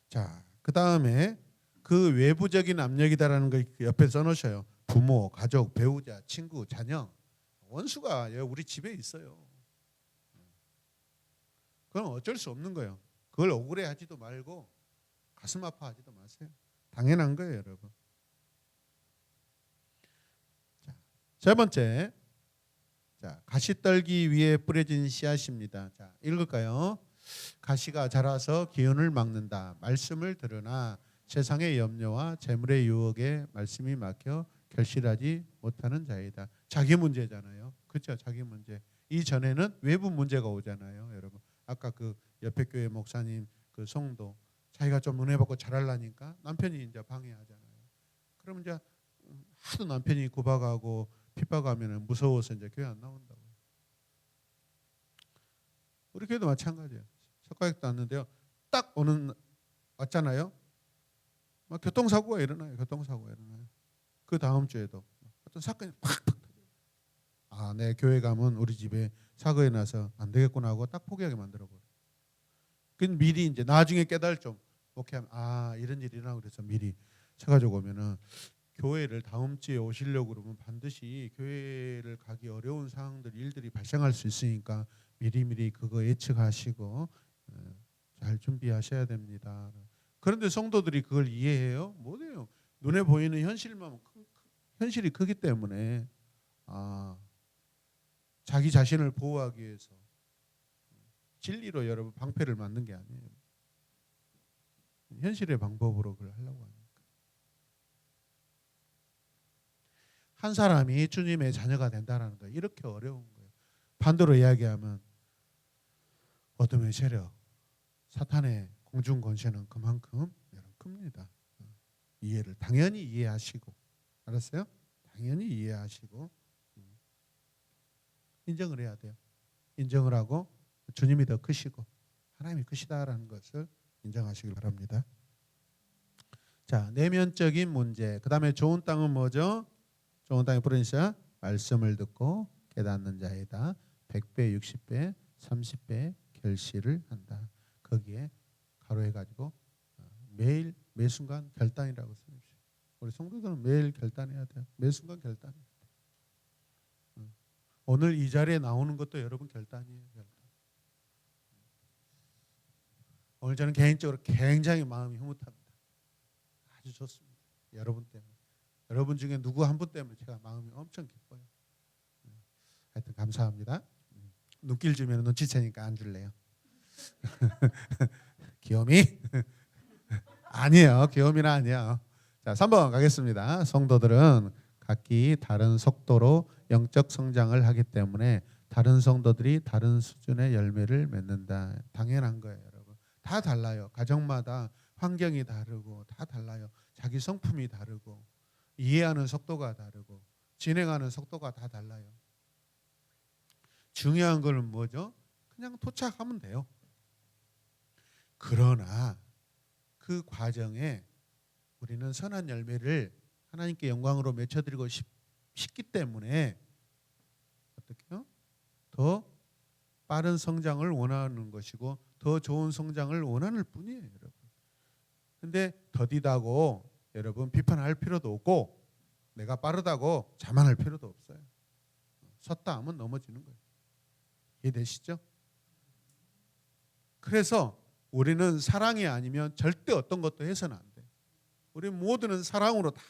자, 그 다음에 그 외부적인 압력이다라는 걸 옆에 써놓으셔요. 부모, 가족, 배우자, 친구, 자녀, 원수가 우리 집에 있어요. 그건 어쩔 수 없는 거예요. 그걸 억울해하지도 말고 가슴 아파하지도 마세요. 당연한 거예요, 여러분. 자, 세 번째, 가시떨기 위에 뿌려진 씨앗입니다. 자, 읽을까요? 가시가 자라서 기운을 막는다. 말씀을 들으나 세상의 염려와 재물의 유혹에 말씀이 막혀 결실하지 못하는 자이다. 자기 문제잖아요. 그렇죠? 자기 문제. 이전에는 외부 문제가 오잖아요, 여러분. 아까 그 옆에 교회 목사님 그 성도 자기가 좀 은혜 받고 잘하려니까 남편이 이제 방해하잖아요. 그러면 이제 하도 남편이 구박하고 핍박하면 무서워서 이제 교회 안 나온다고. 우리 교회도 마찬가지예요. 석가액도 왔는데요. 딱 왔잖아요. 막 교통사고가 일어나요. 그 다음 주에도 어떤 사건이 팍팍 터져요. 내 교회 가면 우리 집에 사고에 나서 안 되겠구나 하고 딱 포기하게 만들어버려요. 그 미리 이제 나중에 깨달죠. 목회하면 이런 일이 일어나고 그래서 미리 쳐가지고 오면은 교회를 다음 주에 오시려고 그러면 반드시 교회를 가기 어려운 상황들, 일들이 발생할 수 있으니까 미리미리 그거 예측하시고 잘 준비하셔야 됩니다. 그런데 성도들이 그걸 이해해요? 못해요. 눈에 보이는 현실이 크기 때문에 자기 자신을 보호하기 위해서 진리로 여러분 방패를 만든 게 아니에요. 현실의 방법으로 그걸 하려고 합니다. 한 사람이 주님의 자녀가 된다라는 거예요. 이렇게 어려운 거예요. 반대로 이야기하면 어둠의 세력, 사탄의 공중 권세는 그만큼 큽니다. 이해를 당연히 이해하시고, 알았어요? 당연히 이해하시고 인정을 해야 돼요. 인정을 하고 주님이 더 크시고 하나님이 크시다라는 것을 인정하시길 바랍니다. 자, 내면적인 문제. 그다음에 좋은 땅은 뭐죠? 좋은 땅의 프로니시아 말씀을 듣고 깨닫는 자이다. 100배, 60배, 30배 결실을 한다. 거기에 가로해 가지고 매일 매 순간 결단이라고 써주십시오. 우리 성도들은 매일 결단해야 돼요. 매 순간 결단해야 돼요. 오늘 이 자리에 나오는 것도 여러분 결단이에요. 결단. 오늘 저는 개인적으로 굉장히 마음이 흐뭇합니다. 아주 좋습니다. 여러분 때문에. 여러분 중에 누구 한 분 때문에 제가 마음이 엄청 기뻐요. 하여튼 감사합니다. 눈길 주면 눈치채니까 안 줄래요. 귀요미? 아니에요. 귀요미는 아니에요. 자, 3번 가겠습니다. 성도들은 각기 다른 속도로 영적 성장을 하기 때문에 다른 성도들이 다른 수준의 열매를 맺는다. 당연한 거예요, 여러분. 다 달라요. 가정마다 환경이 다르고 다 달라요. 자기 성품이 다르고 이해하는 속도가 다르고 진행하는 속도가 다 달라요. 중요한 건 뭐죠? 그냥 도착하면 돼요. 그러나 그 과정에 우리는 선한 열매를 하나님께 영광으로 맺혀드리고 싶기 때문에 어떻게요? 더 빠른 성장을 원하는 것이고 더 좋은 성장을 원하는 뿐이에요, 여러분. 근데 더디다고 여러분 비판할 필요도 없고 내가 빠르다고 자만할 필요도 없어요. 섰다 하면 넘어지는 거예요. 이해되시죠? 그래서 우리는 사랑이 아니면 절대 어떤 것도 해서는 안 돼. 우리 모두는 사랑으로 다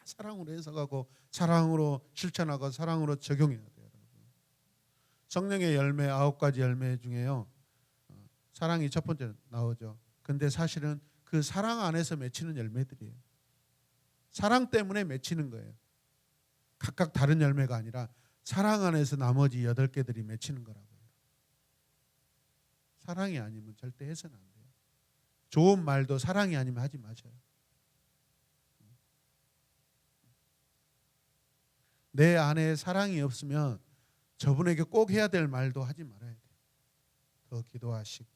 사랑으로 해석하고 사랑으로 실천하고 사랑으로 적용해야 돼요. 성령의 열매 9가지 열매 중에요. 사랑이 첫 번째 나오죠. 근데 사실은 그 사랑 안에서 맺히는 열매들이에요. 사랑 때문에 맺히는 거예요. 각각 다른 열매가 아니라 사랑 안에서 나머지 8개들이 맺히는 거라고요. 사랑이 아니면 절대 해서는 안 돼요. 좋은 말도 사랑이 아니면 하지 마셔요. 내 안에 사랑이 없으면 저분에게 꼭 해야 될 말도 하지 말아야 돼요. 더 기도하시고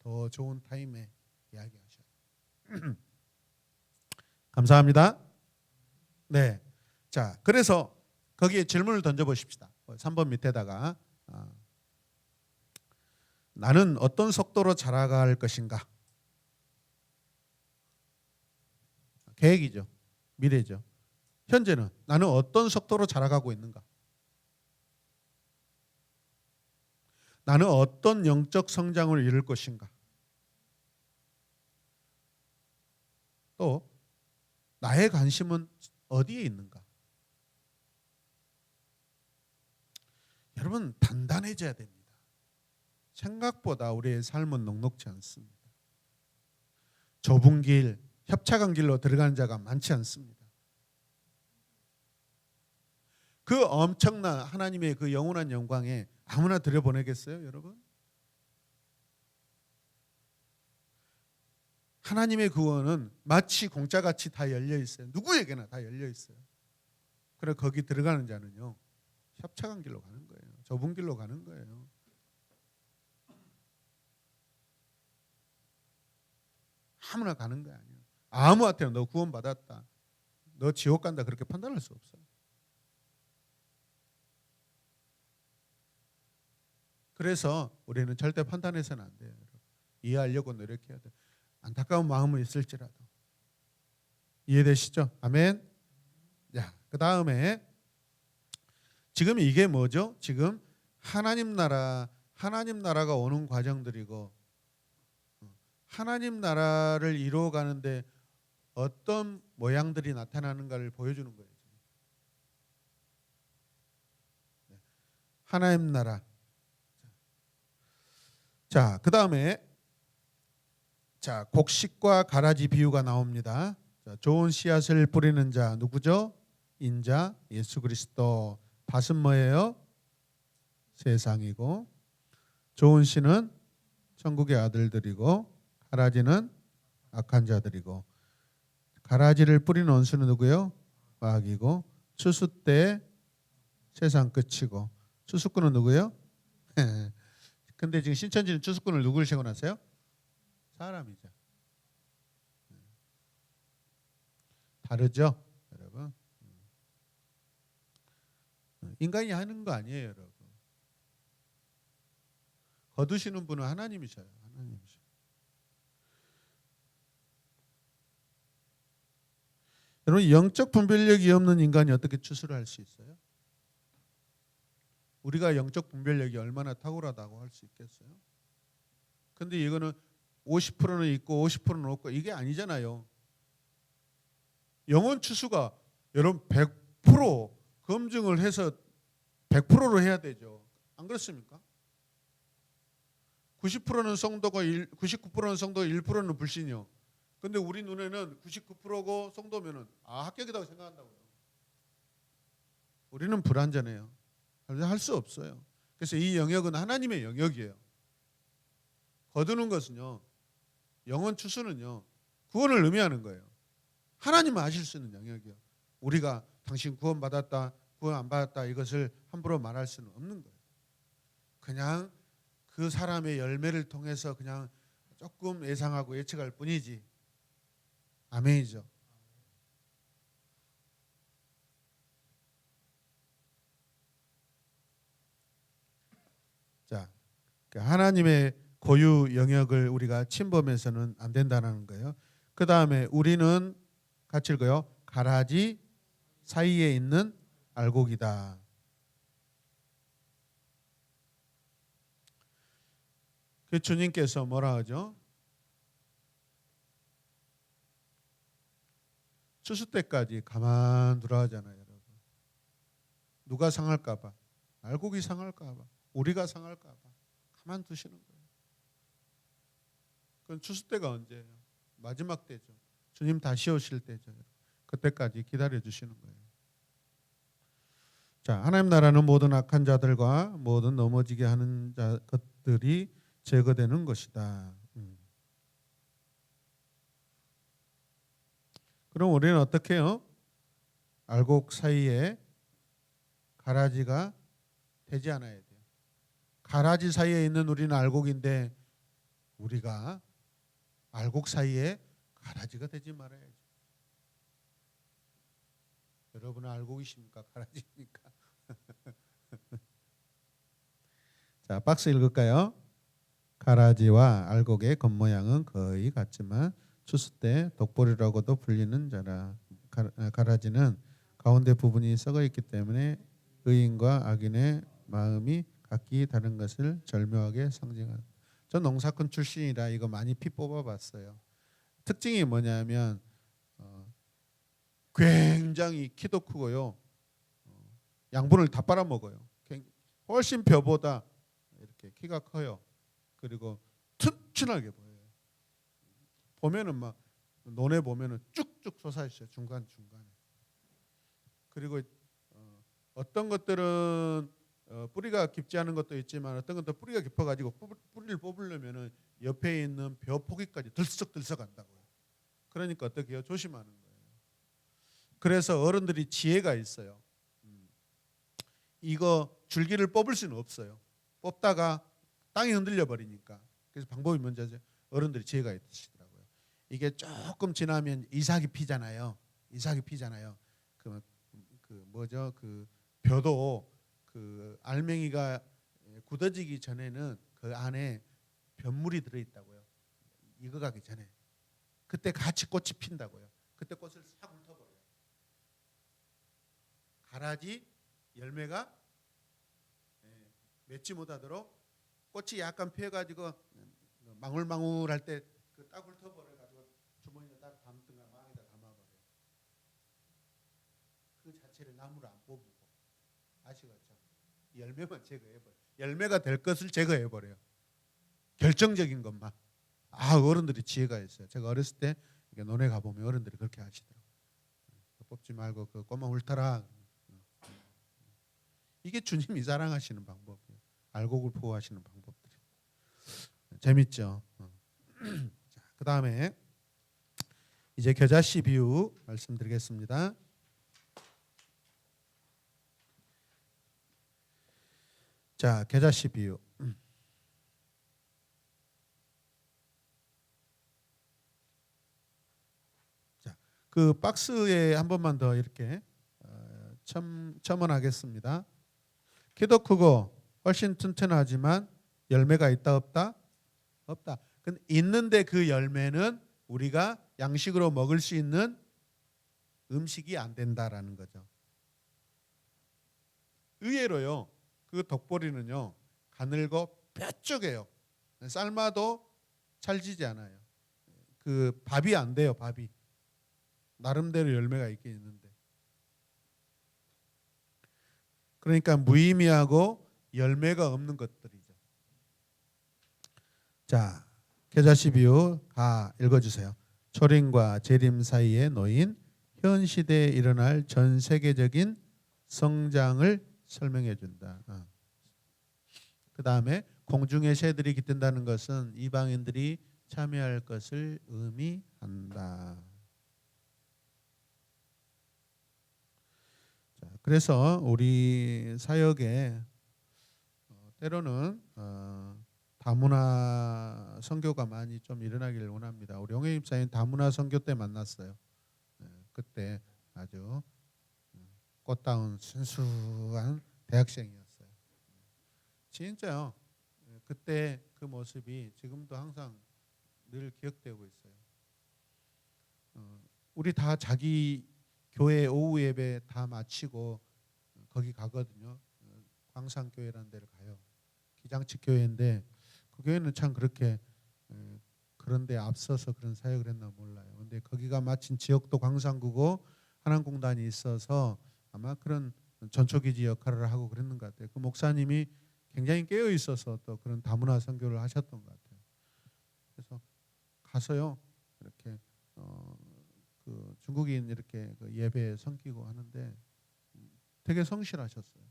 더 좋은 타임에 이야기하셔야 돼요. 감사합니다. 네, 자, 그래서 거기에 질문을 던져보십시다. 3번 밑에다가 나는 어떤 속도로 자라갈 것인가? 계획이죠. 미래죠. 현재는 나는 어떤 속도로 자라가고 있는가? 나는 어떤 영적 성장을 이룰 것인가? 또 나의 관심은 어디에 있는가? 여러분 단단해져야 됩니다. 생각보다 우리의 삶은 넉넉지 않습니다. 좁은 길, 협착한 길로 들어가는 자가 많지 않습니다. 그 엄청난 하나님의 그 영원한 영광에 아무나 들여보내겠어요, 여러분? 하나님의 구원은 마치 공짜같이 다 열려 있어요. 누구에게나 다 열려 있어요. 그래 거기 들어가는 자는요, 협착한 길로 가는 거예요. 좁은 길로 가는 거예요. 아무나 가는 거 아니에요. 아무한테나 너 구원받았다, 너 지옥 간다 그렇게 판단할 수 없어요. 그래서 우리는 절대 판단해서는 안 돼요. 이해하려고 노력해야 돼요. 안타까운 마음은 있을지라도. 이해되시죠? 아멘. 자, 그 다음에 지금 이게 뭐죠? 지금 하나님 나라가 오는 과정들이고 하나님 나라를 이루어가는데 어떤 모양들이 나타나는가를 보여주는 거예요. 하나님 나라. 자, 그 다음에 자, 곡식과 가라지 비유가 나옵니다. 자, 좋은 씨앗을 뿌리는 자 누구죠? 인자 예수 그리스도. 밭은 뭐예요? 세상이고, 좋은 씨는 천국의 아들들이고, 가라지는 악한 자들이고, 가라지를 뿌린 원수는 누구요? 마귀고, 추수 때 세상 끝이고, 추수꾼은 누구요? 근데 지금 신천지는 추수꾼을 누구를 세워놨어요? 사람이죠. 다르죠, 여러분. 인간이 하는 거 아니에요, 여러분. 거두시는 분은 하나님이셔요. 하나님이셔요. 여러분, 영적 분별력이 없는 인간이 어떻게 추수를 할 수 있어요? 우리가 영적 분별력이 얼마나 탁월하다고 할 수 있겠어요? 근데 이거는 50%는 있고 50%는 없고 이게 아니잖아요. 영혼 추수가 여러분 100% 검증을 해서 100%로 해야 되죠. 안 그렇습니까? 90%는 성도가 99%는 성도, 1%는 불신이요. 근데 우리 눈에는 99%고 성도면은 합격이라고 생각한다고요. 우리는 불완전해요. 할 수 없어요. 그래서 이 영역은 하나님의 영역이에요. 거두는 것은요, 영혼 추수는요, 구원을 의미하는 거예요. 하나님은 하실 수 있는 영역이요. 우리가 당신 구원 받았다, 구원 안 받았다 이것을 함부로 말할 수는 없는 거예요. 그냥 그 사람의 열매를 통해서 그냥 조금 예상하고 예측할 뿐이지. 아멘이죠. 자, 하나님의 고유 영역을 우리가 침범해서는 안 된다는 거예요. 그 다음에 우리는 같이 읽어요. 가라지 사이에 있는 알곡이다. 그 주님께서 뭐라 하죠? 추수 때까지 가만 두라 하잖아요, 여러분. 누가 상할까 봐, 알곡이 상할까 봐, 우리가 상할까 봐 가만 두시는 거예요. 그건 추수 때가 언제예요? 마지막 때죠. 주님 다시 오실 때죠. 그때까지 기다려 주시는 거예요. 자, 하나님 나라는 모든 악한 자들과 모든 넘어지게 하는 것들이 제거되는 것이다. 그럼 우리는 어떻게 해요? 알곡 사이에 가라지가 되지 않아야 돼요. 가라지 사이에 있는 우리는 알곡인데 우리가 알곡 사이에 가라지가 되지 말아야죠. 여러분은 알곡이십니까? 가라지입니까? 자, 박스 읽을까요? 가라지와 알곡의 겉모양은 거의 같지만 추수 때 독보리라고도 불리는 자라. 가라지는 가운데 부분이 썩어 있기 때문에 의인과 악인의 마음이 각기 다른 것을 절묘하게 상징한다. 전 농사꾼 출신이라 이거 많이 피 뽑아봤어요. 특징이 뭐냐면 굉장히 키도 크고요. 양분을 다 빨아먹어요. 훨씬 벼보다 이렇게 키가 커요. 그리고 튼튼하게 보여요. 보면은 막 논에 보면은 쭉쭉 솟아있어요. 중간 중간에. 그리고 어떤 것들은 뿌리가 깊지 않은 것도 있지만 어떤 것도 뿌리가 깊어가지고 뿌리를 뽑으려면은 옆에 있는 벼 포기까지 들썩들썩 한다고요. 그러니까 어떻게 해요? 조심하는 거예요. 그래서 어른들이 지혜가 있어요. 이거 줄기를 뽑을 수는 없어요. 뽑다가 땅이 흔들려 버리니까. 그래서 방법이 뭔지 어른들이 지혜가 있으시더라고요. 이게 조금 지나면 이삭이 피잖아요. 이삭이 피잖아요. 그 뭐죠? 그 벼도 그 알맹이가 굳어지기 전에는 그 안에 벼물이 들어 있다고요. 익어가기 전에. 그때 같이 꽃이 핀다고요. 그때 꽃을 싹 훑어버려요. 가라지 열매가 맺지 못하도록 꽃이 약간 피어가지고 망울망울할 때 그 딱 훑어버려가지고 주머니에 딱 담든가 망에다 담아버려요. 그 자체를 나무를 안 뽑고 아시겠죠? 열매만 제거해버려요. 열매가 될 것을 제거해버려요. 결정적인 것만. 어른들이 지혜가 있어요. 제가 어렸을 때 논에 가보면 어른들이 그렇게 하시더라고요. 뽑지 말고 그 꽃만 훑어라. 이게 주님이 자랑하시는 방법이에요. 알곡을 보호하시는 방법들이. 재밌죠. 자, 그다음에 이제 겨자씨 비유 말씀드리겠습니다. 자, 겨자씨 비유. 자, 그 박스에 한 번만 더 이렇게 첨언하겠습니다. 키도 크고 훨씬 튼튼하지만 열매가 있다 없다? 없다. 근데 있는데 그 열매는 우리가 양식으로 먹을 수 있는 음식이 안 된다라는 거죠. 의외로요. 그 덕보리는요. 가늘고 뾰족해요. 삶아도 찰지지 않아요. 그 밥이 안 돼요. 밥이. 나름대로 열매가 있긴 있는데. 그러니까 무의미하고 열매가 없는 것들이죠. 자, 겨자씨 비유 다 읽어주세요. 초림과 재림 사이에 놓인 현 시대에 일어날 전 세계적인 성장을 설명해 준다. 그 다음에 공중의 새들이 깃든다는 것은 이방인들이 참여할 것을 의미한다. 자, 그래서 우리 사역에 때로는 다문화 선교가 많이 좀 일어나기를 원합니다. 우리 영애 집사님 다문화 선교 때 만났어요. 그때 아주 꽃다운 순수한 대학생이었어요. 진짜요. 그때 그 모습이 지금도 항상 늘 기억되고 있어요. 우리 다 자기 교회 오후 예배 다 마치고 거기 가거든요. 광산교회라는 데를 가요. 기장측 교회인데 그 교회는 참 그렇게 그런데 앞서서 그런 사역을 했나 몰라요. 근데 거기가 마침 지역도 광산구고 한안공단이 있어서 아마 그런 전초기지 역할을 하고 그랬는 것 같아요. 그 목사님이 굉장히 깨어 있어서 또 그런 다문화 선교를 하셨던 것 같아요. 그래서 가서요 이렇게 그 중국인 이렇게 그 예배 섬기고 하는데 되게 성실하셨어요.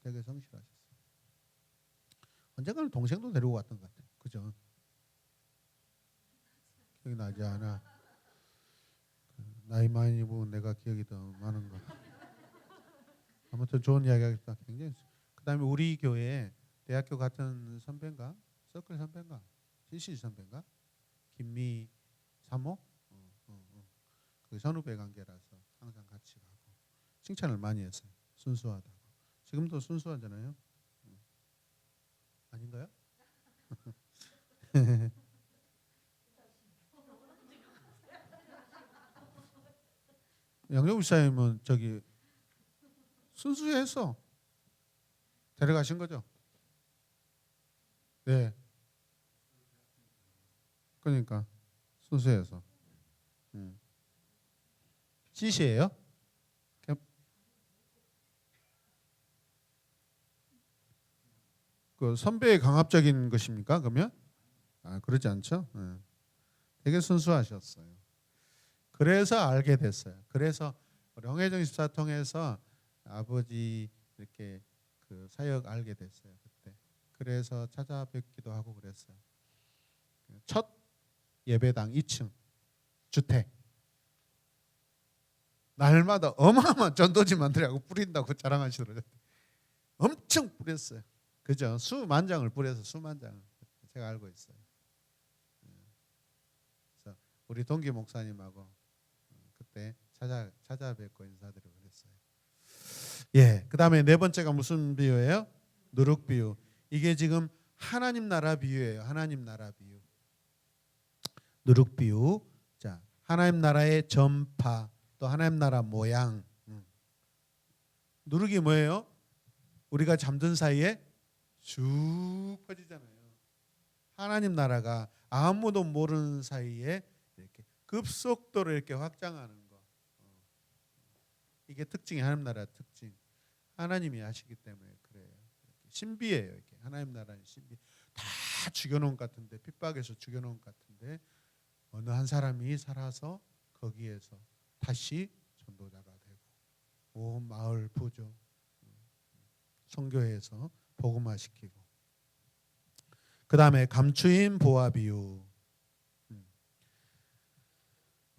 되게 성실하셨어요. 언젠가는 동생도 데리고 왔던 것 같아요. 그죠? 기억이 나지 않아. 나이 많이 보면 내가 기억이 더 많은 거. 아무튼 좋은 이야기하겠다. 굉장히. 그다음에 우리 교회 대학교 같은 선배인가, 서클 선배인가, CC 선배인가, 김미 사모, 그 선후배 관계라서 항상 같이 가고 칭찬을 많이 했어요. 순수하다고. 지금도 순수하잖아요. 아닌가요? 양정우 사님은 저기 순수해서 데려가신 거죠? 네. 그러니까 순수해서. CC예요? 그 선배의 강압적인 것입니까? 그러면? 그러지 않죠? 네. 되게 순수하셨어요. 그래서 알게 됐어요. 그래서 영혜정 집사 통해서 아버지 이렇게 그 사역 알게 됐어요. 그때. 그래서 찾아뵙기도 하고 그랬어요. 첫 예배당 2층 주택. 날마다 어마어마한 전도지 만들라고 뿌린다고 자랑하시더라고요. 엄청 뿌렸어요. 그죠? 수만장을 뿌려서 수만장을 제가 알고 있어요. 그래서 우리 동기 목사님하고 그때 찾아뵙고 인사드리고 그랬어요. 예, 그다음에 네 번째가 무슨 비유예요? 누룩 비유. 이게 지금 하나님 나라 비유예요. 하나님 나라 비유. 누룩 비유. 자, 하나님 나라의 전파, 또 하나님 나라 모양. 누룩이 뭐예요? 우리가 잠든 사이에 쭉 퍼지잖아요. 하나님 나라가 아무도 모르는 사이에 이렇게 급속도로 이렇게 확장하는 거. 이게 특징이 하나님 나라 특징. 하나님이 하시기 때문에 그래요. 신비예요. 이렇게 하나님 나라는 신비. 다 죽여놓은 것 같은데, 핍박해서 죽여놓은 것 같은데 어느 한 사람이 살아서 거기에서 다시 전도자가 되고 온 마을 부족 선교회에서 복음화시키고 그 다음에 감추인 보화 비유.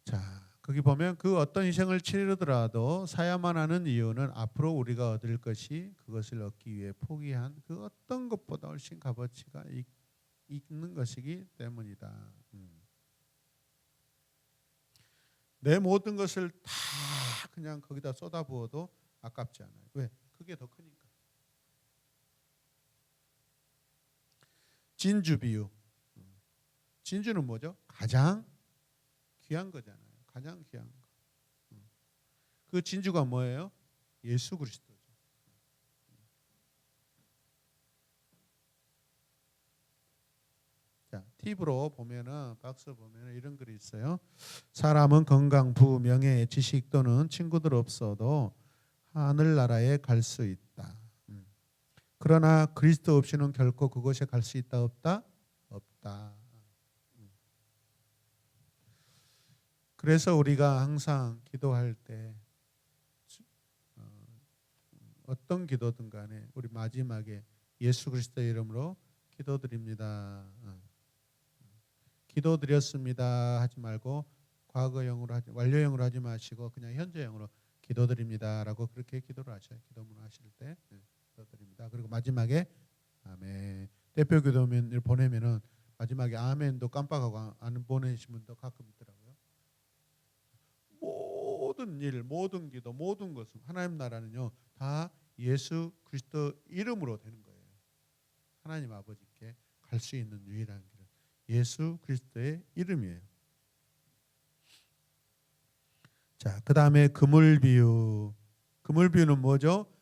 자, 거기 보면 그 어떤 희생을 치르더라도 사야만 하는 이유는 앞으로 우리가 얻을 것이 그것을 얻기 위해 포기한 그 어떤 것보다 훨씬 값어치가 있는 것이기 때문이다. 내 모든 것을 다 그냥 거기다 쏟아부어도 아깝지 않아요. 왜? 그게 더 크니까. 진주 비유. 진주는 뭐죠? 가장 귀한 거잖아요. 가장 귀한 거. 그 진주가 뭐예요? 예수 그리스도죠. 자, 팁으로 보면은 박스 보면은 이런 글이 있어요. 사람은 건강, 부, 명예, 지식 또는 친구들 없어도 하늘나라에 갈 수 있다. 그러나 그리스도 없이는 결코 그곳에 갈 수 있다 없다? 없다. 그래서 우리가 항상 기도할 때 어떤 기도든 간에 우리 마지막에 예수 그리스도의 이름으로 기도드립니다. 기도드렸습니다 하지 말고 과거형으로 하지 완료형으로 하지 마시고 그냥 현재형으로 기도드립니다라고 그렇게 기도를 하셔요. 기도문 하실 때 기도드립니다. 그리고 마지막에 아멘. 대표 기도문을 보내면은 마지막에 아멘도 깜빡하고 안 보내신 분도 가끔 있더라고요. 모든 일, 모든 기도, 모든 것은 하나님 나라는요 다 예수 그리스도 이름으로 되는 거예요. 하나님 아버지께 갈 수 있는 유일한 길은 예수 그리스도의 이름이에요. 자, 그 다음에 그물 비유. 그물 비유는 뭐죠?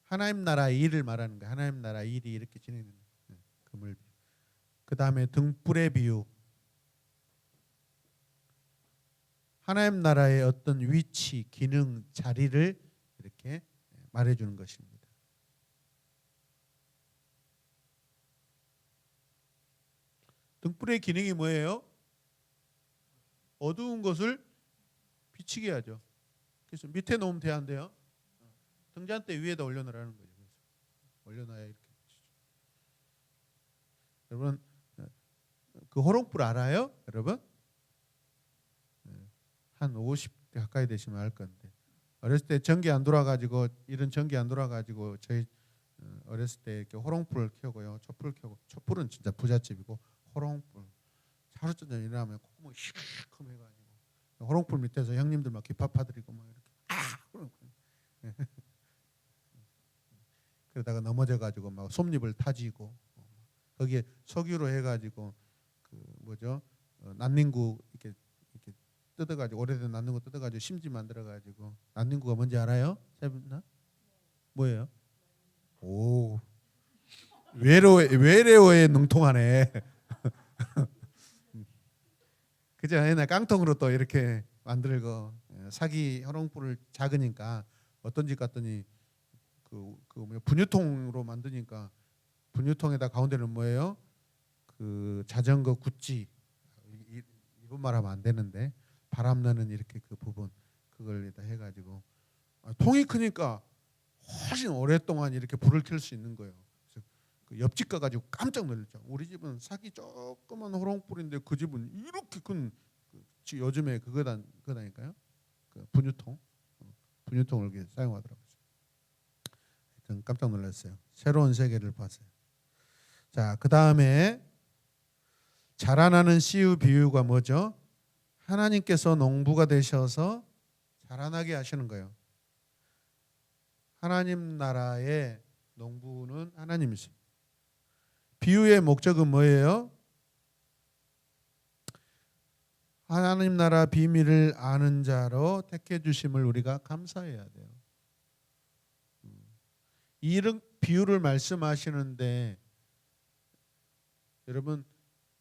하나님 나라 일을 말하는 거예요. 하나님 나라 일이 이렇게 진행되는 거예요. 그물 비유. 그 다음에 등불의 비유. 하나님 나라의 어떤 위치, 기능, 자리를 이렇게 말해주는 것입니다. 등불의 기능이 뭐예요? 어두운 것을 비치게 하죠. 그래서 밑에 놓으면 돼야 안 돼요? 등잔대 위에다 올려놓으라는 거죠. 그래서 올려놔야 이렇게 비치죠. 여러분 그 호롱불 알아요? 여러분? 한 50대 가까이 되시면 알 건데 어렸을 때 전기 안 돌아가지고 이런 전기 안 돌아가지고 저희 어렸을 때 이렇게 호롱불을 켜고요. 촛불을 켜고 촛불은 진짜 부잣집이고 호롱불 하루 종일 일어나면 콧구멍이 시커매가지고 호롱불 밑에서 형님들 막 기파파드리고 막 이렇게 그러다가 넘어져가지고 막 솜잎을 타지고 거기에 석유로 해가지고 그 뭐죠 난닝구 이렇게 뜯어가지고 오래된 난닝구 뜯어가지고 심지 만들어가지고 난닝구가 뭔지 알아요? 세분나? 뭐예요? 오 외래어에 능통하네. 그죠? 옛날 깡통으로 또 이렇게 만들고 사기 호롱불을 작으니까 어떤 집 갔더니 그 분유통으로 만드니까 분유통에다 가운데는 뭐예요? 그 자전거 구찌 이분 말하면 안 되는데 바람 나는 이렇게 그 부분 그걸 다 해가지고 통이 크니까 훨씬 오랫동안 이렇게 불을 켤 수 있는 거예요. 그래서 그 옆집 가가지고 깜짝 놀랐죠. 우리 집은 사기 조그만 호롱불인데 그 집은 이렇게 큰 요즘에 그거다니까요. 그 분유통을 이렇게 사용하더라고요. 하여튼 깜짝 놀랐어요. 새로운 세계를 봤어요. 자, 그 다음에 자라나는 씨유 비유가 뭐죠? 하나님께서 농부가 되셔서 자라나게 하시는 거예요. 하나님 나라의 농부는 하나님이세요. 비유의 목적은 뭐예요? 하나님 나라 비밀을 아는 자로 택해 주심을 우리가 감사해야 돼요. 이런 비유를 말씀하시는데 여러분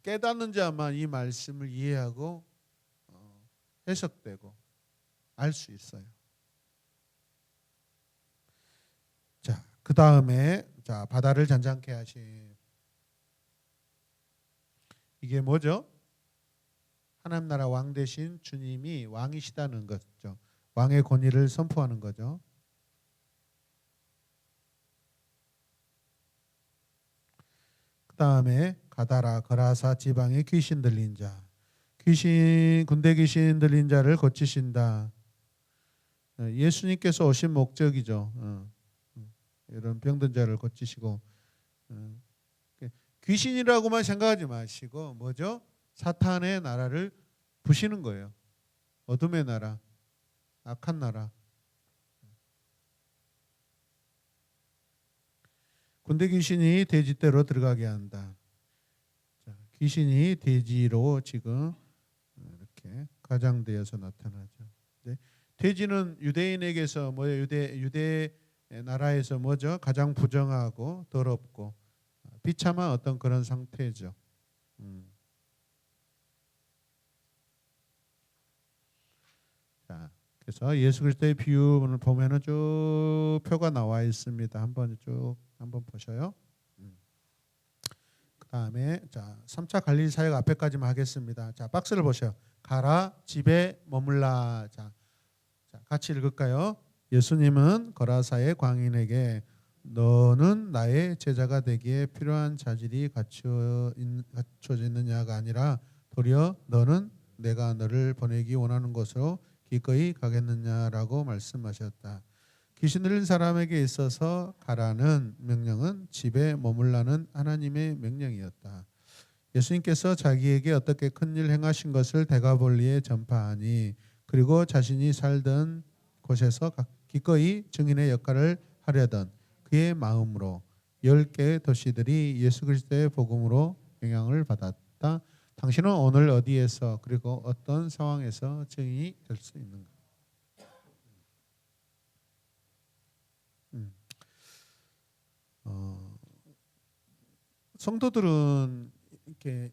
깨닫는 자만 이 말씀을 이해하고 해석되고 알 수 있어요. 자, 그 다음에 자 바다를 잔잔케 하신 이게 뭐죠? 하나님 나라 왕 대신 주님이 왕이시다는 거죠. 왕의 권위를 선포하는 거죠. 그 다음에 가다라 거라사 지방에 귀신 들린 자. 군대 귀신 들린 자를 고치신다. 예수님께서 오신 목적이죠. 이런 병든 자를 고치시고 귀신이라고만 생각하지 마시고 뭐죠? 사탄의 나라를 부시는 거예요. 어둠의 나라, 악한 나라. 군대 귀신이 돼지떼로 들어가게 한다. 자, 귀신이 돼지로 지금 이렇게 가장되어서 나타나죠. 네. 돼지는 유대인에게서 뭐예요? 유대 나라에서 뭐죠? 가장 부정하고 더럽고 비참한 어떤 그런 상태죠. 자, 그래서 예수 그리스도의 비유를 보면은 쭉 표가 나와 있습니다. 한번 보셔요. 그다음에 자, 3차 갈릴리 사역 앞에까지만 하겠습니다. 자, 박스를 보셔요. 가라 집에 머물라. 자, 같이 읽을까요? 예수님은 거라사의 광인에게 너는 나의 제자가 되기에 필요한 자질이 갖춰져 있느냐가 아니라 도리어 너는 내가 너를 보내기 원하는 곳으로 기꺼이 가겠느냐라고 말씀하셨다. 귀신 들린 사람에게 있어서 가라는 명령은 집에 머물라는 하나님의 명령이었다. 예수님께서 자기에게 어떻게 큰일 행하신 것을 대가볼리에 전파하니 그리고 자신이 살던 곳에서 기꺼이 증인의 역할을 하려던 그의 마음으로 10개의 도시들이 예수 그리스도의 복음으로 영향을 받았다. 당신은 오늘 어디에서 그리고 어떤 상황에서 증인이 될 수 있는가? 성도들은 이렇게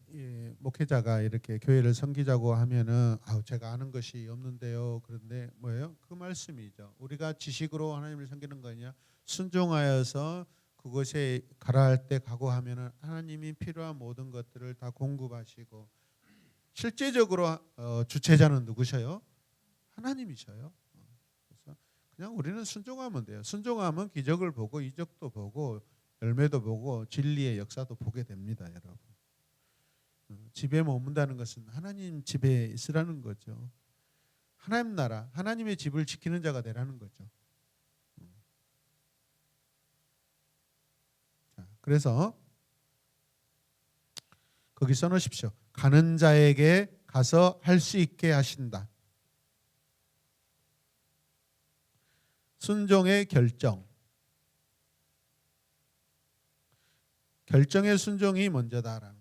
목회자가 이렇게 교회를 섬기자고 하면은 제가 아는 것이 없는데요. 그런데 뭐예요? 그 말씀이죠. 우리가 지식으로 하나님을 섬기는 거냐? 순종하여서 그곳에 가라 할 때 각오하면은 하나님이 필요한 모든 것들을 다 공급하시고 실제적으로 주체자는 누구셔요? 하나님이셔요. 그래서 그냥 우리는 순종하면 돼요. 순종하면 기적을 보고 이적도 보고 열매도 보고 진리의 역사도 보게 됩니다, 여러분. 집에 머문다는 것은 하나님 집에 있으라는 거죠. 하나님 나라, 하나님의 집을 지키는 자가 되라는 거죠. 자, 그래서 거기 써놓으십시오. 가는 자에게 가서 할 수 있게 하신다. 순종의 결정. 결정의 순종이 먼저다라는 거죠.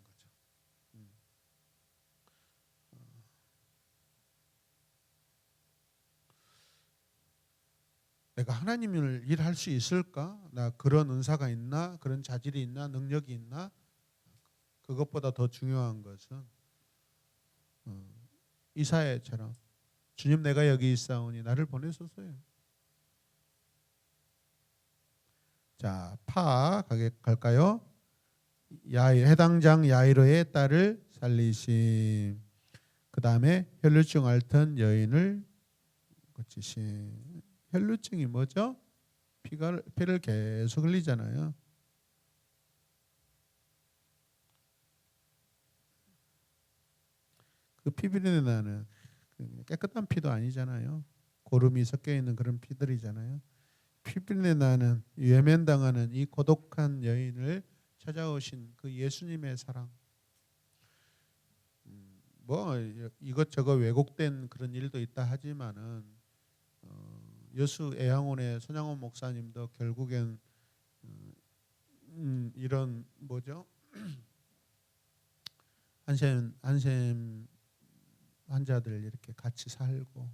내가 하나님을 일할 수 있을까? 나 그런 은사가 있나? 그런 자질이 있나? 능력이 있나? 그것보다 더 중요한 것은 이사야처럼 주님 내가 여기 있사오니 나를 보내소서요. 자, 갈까요? 해당장 야이로의 딸을 살리심. 그 다음에 혈루증 앓던 여인을 고치심. 혈루증이 뭐죠? 피를 계속 흘리잖아요. 그 피비린내 나는 깨끗한 피도 아니잖아요. 고름이 섞여 있는 그런 피들이잖아요. 피비린내 나는 외면당하는 이 고독한 여인을 찾아오신 그 예수님의 사랑. 뭐 이것저것 왜곡된 그런 일도 있다 하지만은 여수 애양원의 손양원 목사님도 결국엔 이런 뭐죠? 한샘 환자들 이렇게 같이 살고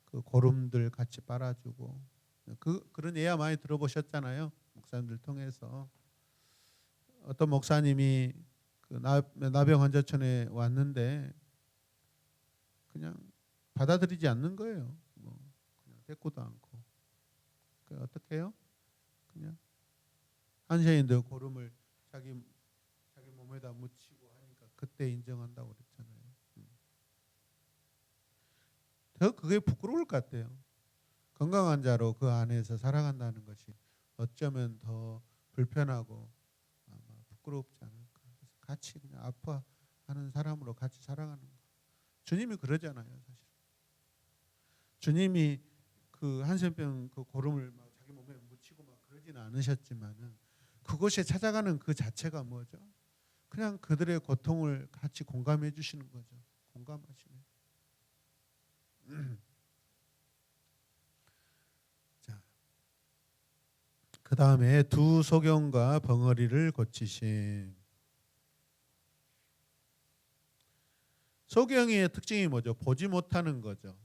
그 고름들 같이 빨아주고 그런 예화 많이 들어보셨잖아요. 목사님들 통해서 어떤 목사님이 그 나병 환자촌에 왔는데 그냥 받아들이지 않는 거예요. 뭐 그냥 대꾸도 않고 어떻게 해요? 그냥 한세인도 고름을 자기 몸에다 묻히고 하니까 그때 인정한다고 그랬잖아요. 더 그게 부끄러울 것 같아요. 건강한 자로 그 안에서 살아간다는 것이 어쩌면 더 불편하고 아마 부끄럽지 않을까. 그래서 같이 그냥 아파하는 사람으로 같이 살아가는 거. 주님이 그러잖아요, 사실. 주님이 그 한센병 그 고름을 막 자기 몸에 묻히고 막 그러지는 않으셨지만은 그곳에 찾아가는 그 자체가 뭐죠? 그냥 그들의 고통을 같이 공감해 주시는 거죠. 공감하시네. 자, 그 다음에 두 소경과 벙어리를 고치심. 소경의 특징이 뭐죠? 보지 못하는 거죠.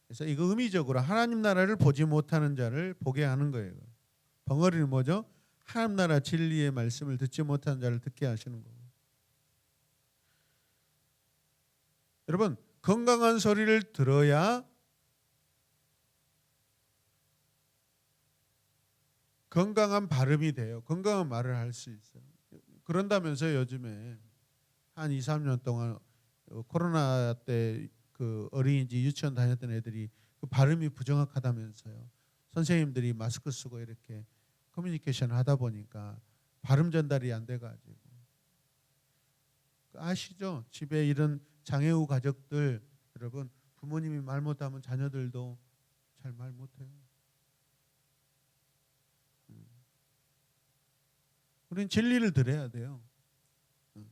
그래서 이거 의미적으로 하나님 나라를 보지 못하는 자를 보게 하는 거예요. 벙어리는 뭐죠? 하나님 나라 진리의 말씀을 듣지 못하는 자를 듣게 하시는 거고. 여러분, 건강한 소리를 들어야 건강한 발음이 돼요. 건강한 말을 할 수 있어요. 그런다면서 요즘에 한 2, 3년 동안 코로나 때 그 어린이집 유치원 다녔던 애들이 그 발음이 부정확하다면서요. 선생님들이 마스크 쓰고 이렇게 커뮤니케이션 하다 보니까 발음 전달이 안 돼가지고 아시죠? 집에 이런 장애우 가족들 여러분 부모님이 말 못하면 자녀들도 잘 말 못해요. 우리는 진리를 들어야 돼요.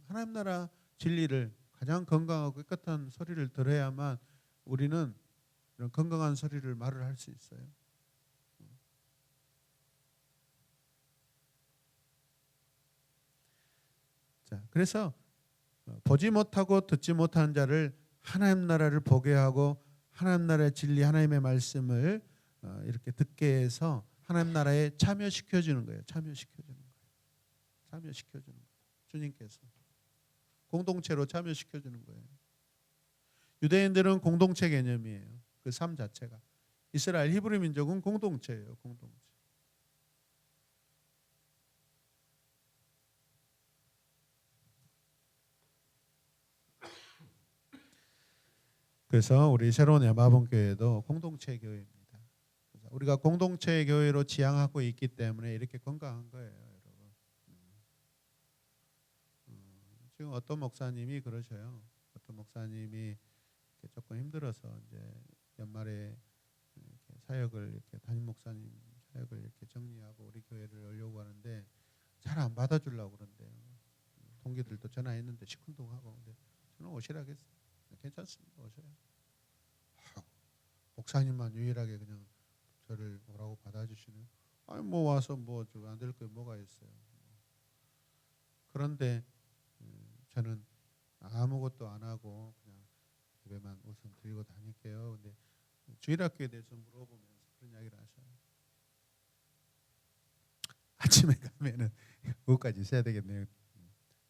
하나님 나라 진리를 가장 건강하고 깨끗한 소리를 들어야만 우리는 이런 건강한 소리를 말을 할 수 있어요. 자, 그래서 보지 못하고 듣지 못하는 자를 하나님 나라를 보게 하고 하나님 나라의 진리, 하나님의 말씀을 이렇게 듣게 해서 하나님 나라에 참여시켜 주는 거예요. 참여시켜 주는 거예요. 참여시켜 주는 거예요. 주님께서 공동체로 참여시켜 주는 거예요. 유대인들은 공동체 개념이에요. 그 삶 자체가. 이스라엘 히브리 민족은 공동체예요. 공동체. 그래서 우리 새로운 야마본 교회도 공동체 교회입니다. 그래서 우리가 공동체 교회로 지향하고 있기 때문에 이렇게 건강한 거예요, 여러분. 지금 어떤 목사님이 그러셔요. 어떤 목사님이 이렇게 조금 힘들어서 이제 연말에 이렇게 사역을 이렇게 담임 목사님 사역을 이렇게 정리하고 우리 교회를 열려고 하는데 잘 안 받아주려고 그런대요. 동기들도 전화했는데 시큰둥하고 근데 저는 오시라겠어요. 괜찮습니다. 오셔요. 목사님만 유일하게 그냥 저를 오라고 받아주시네요. 아니 뭐 와서 뭐 안 될 게 뭐가 있어요. 그런데 저는 아무것도 안 하고 그냥 예배만 우선 드리고 다닐게요. 근데 주일학교에 대해서 물어보면서 그런 이야기를 하셔요. 아침에 가면은 오후까지 있어야 되겠네요.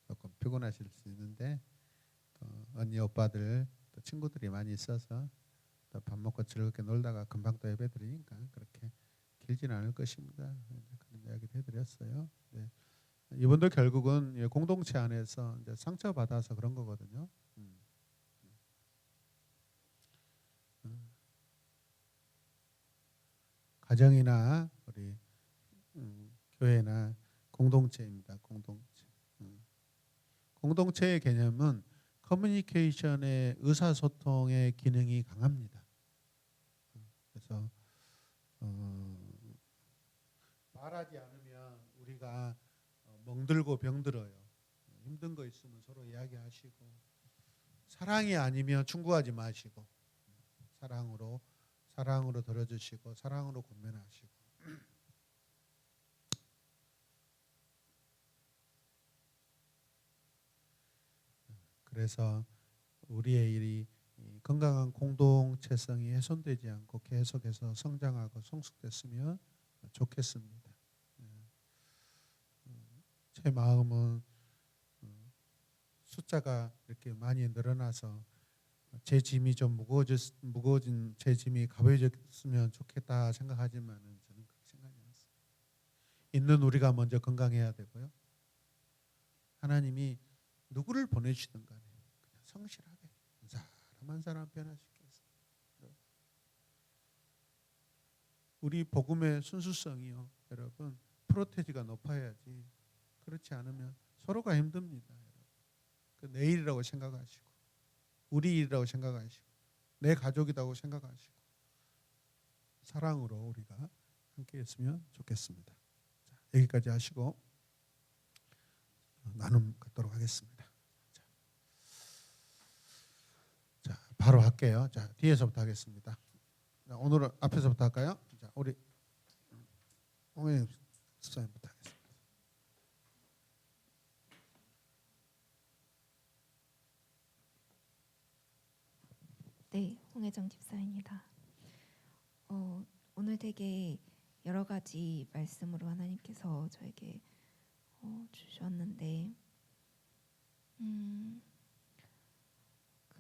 조금 피곤하실 수 있는데 또 언니 오빠들 또 친구들이 많이 있어서 또 밥 먹고 즐겁게 놀다가 금방 또 예배 드리니까 그렇게 길지는 않을 것입니다. 그런 이야기를 해드렸어요. 네. 이분도 결국은 공동체 안에서 이제 상처 받아서 그런 거거든요. 가정이나 우리 교회나 공동체입니다. 공동체. 공동체의 개념은 커뮤니케이션의 의사소통의 기능이 강합니다. 그래서 말하지 않으면 우리가 멍들고 병들어요. 힘든 거 있으면 서로 이야기하시고 사랑이 아니면 충고하지 마시고 사랑으로 들어주시고 사랑으로 권면하시고 그래서 우리의 일이 건강한 공동체성이 훼손되지 않고 계속해서 성장하고 성숙됐으면 좋겠습니다. 제 마음은 숫자가 이렇게 많이 늘어나서 제 짐이 좀 무거워진 제 짐이 가벼워졌으면 좋겠다 생각하지만은 저는 그렇게 생각이 않습니다. 있는 우리가 먼저 건강해야 되고요. 하나님이 누구를 보내주시든 간에 그냥 성실하게 한 사람 수많은 사람 변화시켰어요. 우리 복음의 순수성이요, 여러분, 프로테지가 높아야지. 그렇지 않으면 서로가 힘듭니다. 여러분. 그 내 일이라고 생각하시고, 우리 일이라고 생각하시고, 내 가족이라고 생각하시고, 사랑으로 우리가 함께했으면 좋겠습니다. 자, 여기까지 하시고 나눔 갖도록 하겠습니다. 자, 바로 할게요. 자, 뒤에서부터 하겠습니다. 자, 오늘은 앞에서부터 할까요? 자, 우리 홍혜님 수사님부터 하겠습니다. 네, 홍혜정 집사입니다. 오늘 되게 여러 가지 말씀으로 하나님께서 저에게 주셨는데,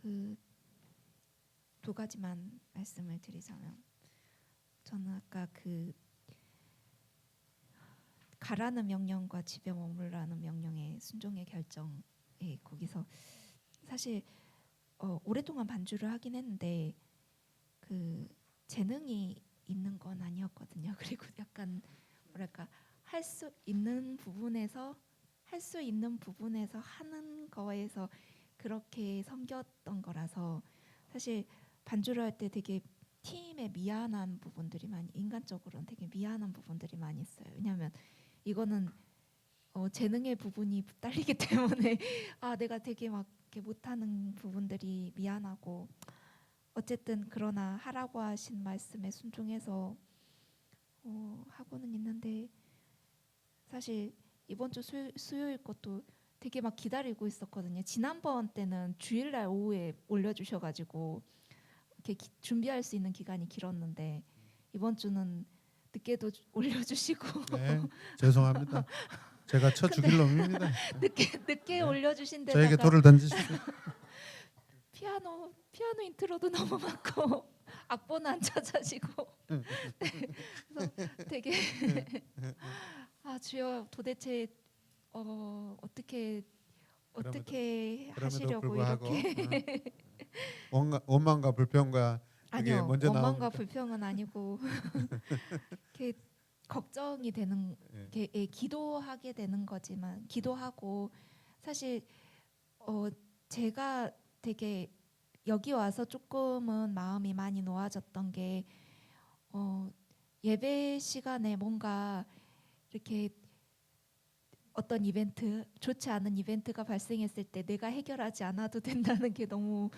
그 두 가지만 말씀을 드리자면, 저는 아까 그 가라는 명령과 집에 머물라는 명령의 순종의 결정에, 거기서 사실 오랫동안 반주를 하긴 했는데 그 재능이 있는 건 아니었거든요. 그리고 약간 뭐랄까 할 수 있는 부분에서 하는 거에서 그렇게 섬겼던 거라서, 사실 반주를 할 때 되게 팀에 미안한 부분들이 많이, 인간적으로는 되게 미안한 부분들이 많이 있어요. 왜냐하면 이거는 재능의 부분이 딸리기 때문에 내가 되게 막 이렇게 못하는 부분들이 미안하고, 어쨌든 그러나 하라고 하신 말씀에 순종해서 하고는 있는데, 사실 이번 주 수요일 것도 되게 막 기다리고 있었거든요. 지난번 때는 주일날 오후에 올려주셔가지고 이렇게 준비할 수 있는 기간이 길었는데, 이번 주는 늦게도 올려주시고 네, 죄송합니다. 제가 쳐 죽일 놈입니다. 늦게 네. 올려주신 저에게 데다가 돌을 던지십시오. 피아노 인트로도 너무 많고 악보는 안 찾아지고 그래서 되게 주여 도대체 어떻게 그럼에도 하시려고 불구하고 이렇게 원망과 불평과 그게 아니요, 먼저 원망과 나옵니다. 불평은 아니고 이렇게 걱정이 되는 예. 게, 기도하게 되는 거지만, 기도하고 사실 제가 되게 여기 와서 조금은 마음이 많이 놓아졌던 게, 예배 시간에 뭔가 이렇게 어떤 이벤트, 좋지 않은 이벤트가 발생했을 때 내가 해결하지 않아도 된다는 게 너무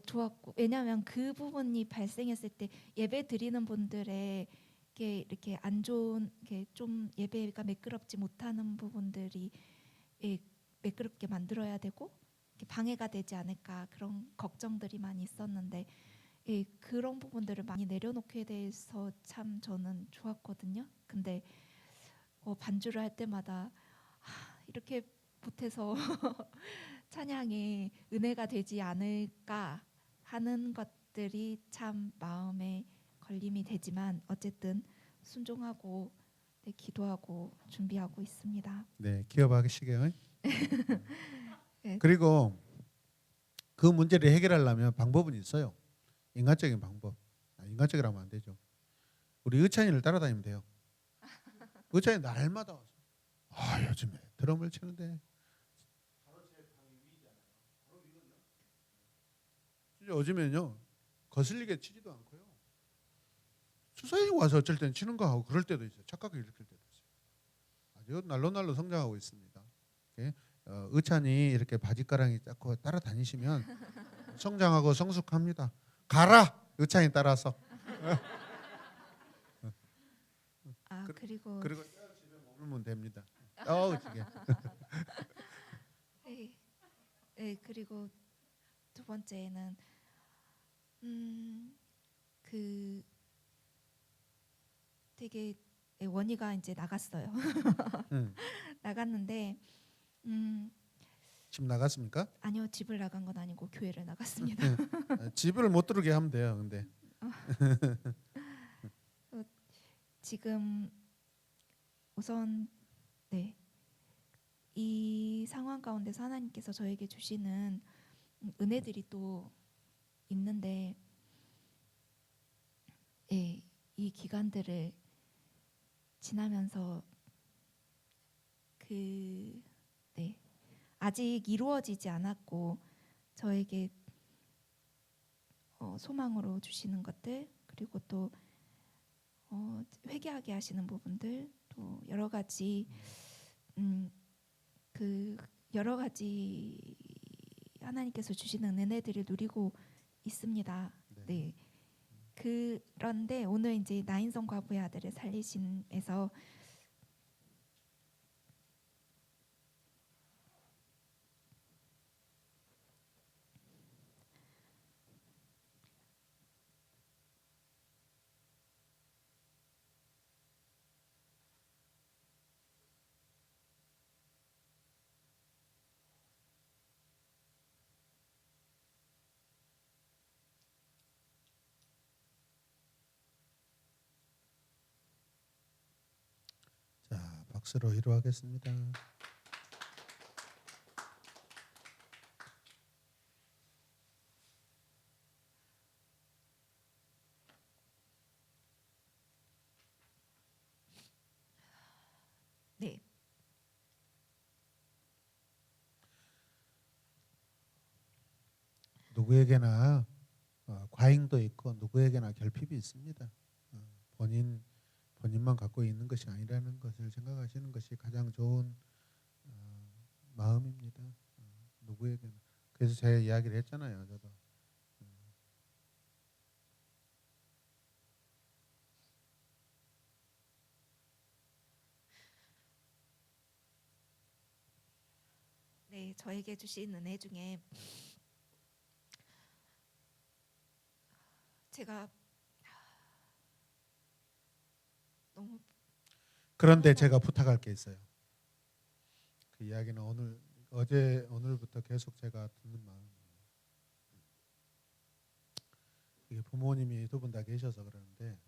좋았고, 왜냐하면 그 부분이 발생했을 때 예배 드리는 분들의 이렇게 안 좋은, 좀 예배가 매끄럽지 못하는 부분들이 매끄럽게 만들어야 되고 이렇게 방해가 되지 않을까, 그런 걱정들이 많이 있었는데, 그런 부분들을 많이 내려놓게 돼서 참 저는 좋았거든요. 근데 반주를 할 때마다 이렇게 못해서 찬양에 은혜가 되지 않을까 하는 것들이 참 마음에 걸림이 되지만, 어쨌든 순종하고 기도하고 준비하고 있습니다. 네, 기업하시게요. 네. 그리고 그 문제를 해결하려면 방법은 있어요. 인간적인 방법. 인간적이라면 안 되죠. 우리 의찬이를 따라다니면 돼요. 의찬이 날마다 와서 요즘에 드럼을 치는데 진짜 요즘에는요 거슬리게 치지도 않고요. 수사님 와서 어쩔 땐 치는 거 하고 그럴 때도 있어요. 착각을 일으킬 때도 있어요. 아주 날로 성장하고 있습니다. 의찬이 이렇게 바지가랑이 잡고 따라다니시면 성장하고 성숙합니다. 가라 의찬이 따라서. 그리고 그리고 집에 머물면 됩니다. 그게. 그리고 두 번째는 그 되게 원희가 이제 나갔어요. 나갔는데 집 나갔습니까? 아니요, 집을 나간 건 아니고 교회를 나갔습니다. 집을 못 들어게 하면 돼요. 근데 지금 우선 이 상황 가운데서 하나님께서 저에게 주시는 은혜들이 또 있는데 예, 이 기간들을 지나면서 그 네, 아직 이루어지지 않았고 저에게 소망으로 주시는 것들 그리고 또 회개하게 하시는 부분들 또 여러 가지 그 여러 가지 하나님께서 주시는 은혜들을 누리고 있습니다. 네. 네. 그런데 오늘 이제 나인성 과부의 아들을 살리심에서 자, 박수로 위로하겠습니다. 네. 누구에게나 과잉도 있고 누구에게나 결핍이 있습니다. 본인만 갖고 있는 것이 아니라는 것을 생각하시는 것이 가장 좋은 마음입니다. 누구에게나. 그래서 제가 이야기를 했잖아요. 저도 네, 저에게 주신 은혜 중에 제가 너무 그런데 제가 부탁할 게 있어요. 그 이야기는 오늘부터 계속 제가 듣는 마음이에요. 이게 부모님이 두 분 다 계셔서 그러는데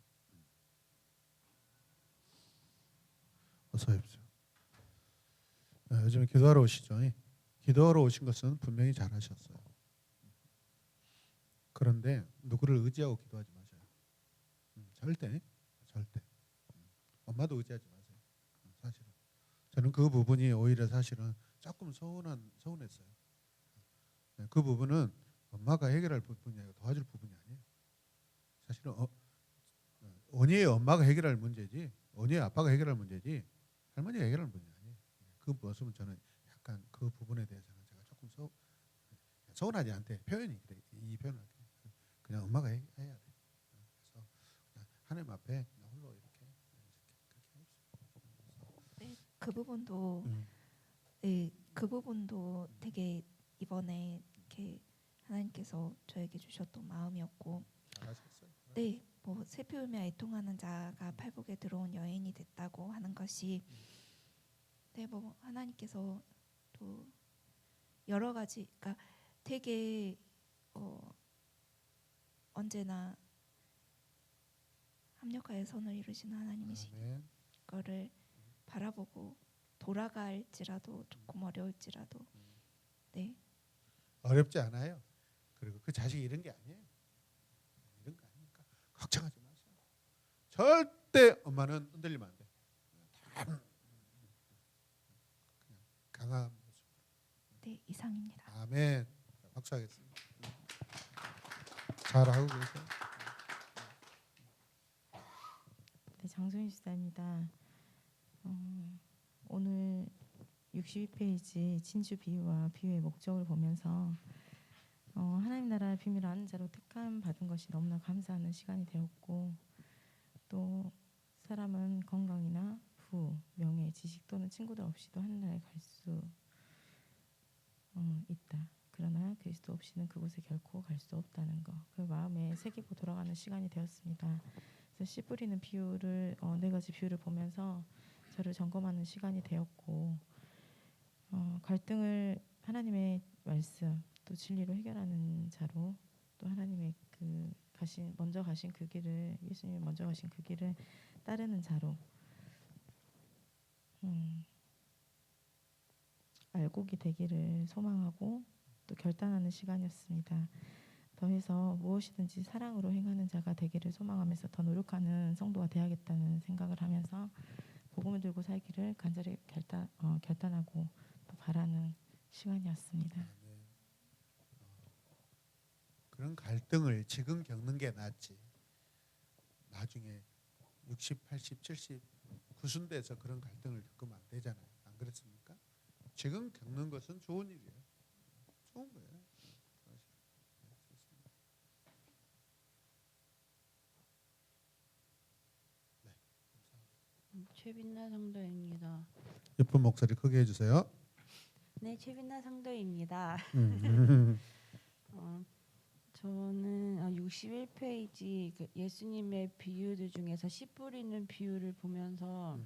어서 오십시오. 요즘에 기도하러 오시죠. 기도하러 오신 것은 분명히 잘하셨어요. 그런데 누구를 의지하고 기도하지 마세요. 절대. 엄마도 의지하지 마세요. 사실은 저는 그 부분이 오히려 사실은 조금 서운했어요. 그 부분은 엄마가 해결할 부분이 아니고 도와줄 부분이 아니에요. 사실은 언니의 엄마가 해결할 문제지, 언니의 아빠가 해결할 문제지, 할머니가 해결할 문제 아니에요. 그 모습은 저는 약간 그 부분에 대해서는 제가 조금 서운하지 않대. 표현이 그래. 이 표현을 그냥 엄마가 해야 돼. 그래서 그냥 하나님 앞에 그냥 홀로 이렇게 네, 그 부분도 음. 네, 그 부분도 되게 이번에 이렇게 하나님께서 저에게 주셨던 마음이었고 잘하셨어요. 네, 뭐 슬피 울며 애통하는 자가 팔복에 들어온 여인이 됐다고 하는 것이 네, 뭐 하나님께서 또 여러 가지 그러니까 되게 언제나 합력하여 선을 이루시는 하나님이시 아멘. 거를 바라보고 돌아갈지라도 조금 어려울지라도 네, 어렵지 않아요. 그리고 그 자식이 이런 게 아니에요. 이런 거 아니니까 걱정하지 마세요. 절대 엄마는 흔들리면 안 돼. 다 그냥 강한 모습. 네 이상입니다. 아멘. 박수하겠습니다. 잘하고 계세요. 네, 장소희 집사입니다. 오늘 62페이지 진주 비유와 비유의 목적을 보면서 하나님 나라의 비밀을 아는 자로 택함 받은 것이 너무나 감사하는 시간이 되었고 또 사람은 건강이나 부, 명예, 지식 또는 친구들 없이도 하늘나라에 갈 수 있다. 그러나 그리스도 없이는 그곳에 결코 갈 수 없다는 것. 그 마음에 새기고 돌아가는 시간이 되었습니다. 그래서 씨 뿌리는 비유를 네 가지 비유를 보면서 저를 점검하는 시간이 되었고 갈등을 하나님의 말씀 또 진리로 해결하는 자로 또 하나님의 그 먼저 가신 그 길을 예수님이 먼저 가신 그 길을 따르는 자로 알곡이 되기를 소망하고 또 결단하는 시간이었습니다. 더해서 무엇이든지 사랑으로 행하는 자가 되기를 소망하면서 더 노력하는 성도가 되야겠다는 생각을 하면서 복음을 들고 살기를 간절히 결단하고 또 바라는 시간이었습니다. 그런 갈등을 지금 겪는 게 낫지. 나중에 60, 80, 70 구순돼서 그런 갈등을 겪으면 안 되잖아요. 안 그렇습니까? 지금 겪는 것은 좋은 일이에요. 좋은 거예요. 최빈나 성도입니다. 예쁜 목소리 크게 해주세요. 네, 최빈나 성도입니다. 음. 저는 61페이지 그 예수님의 비유들 중에서 씨 뿌리는 비유를 보면서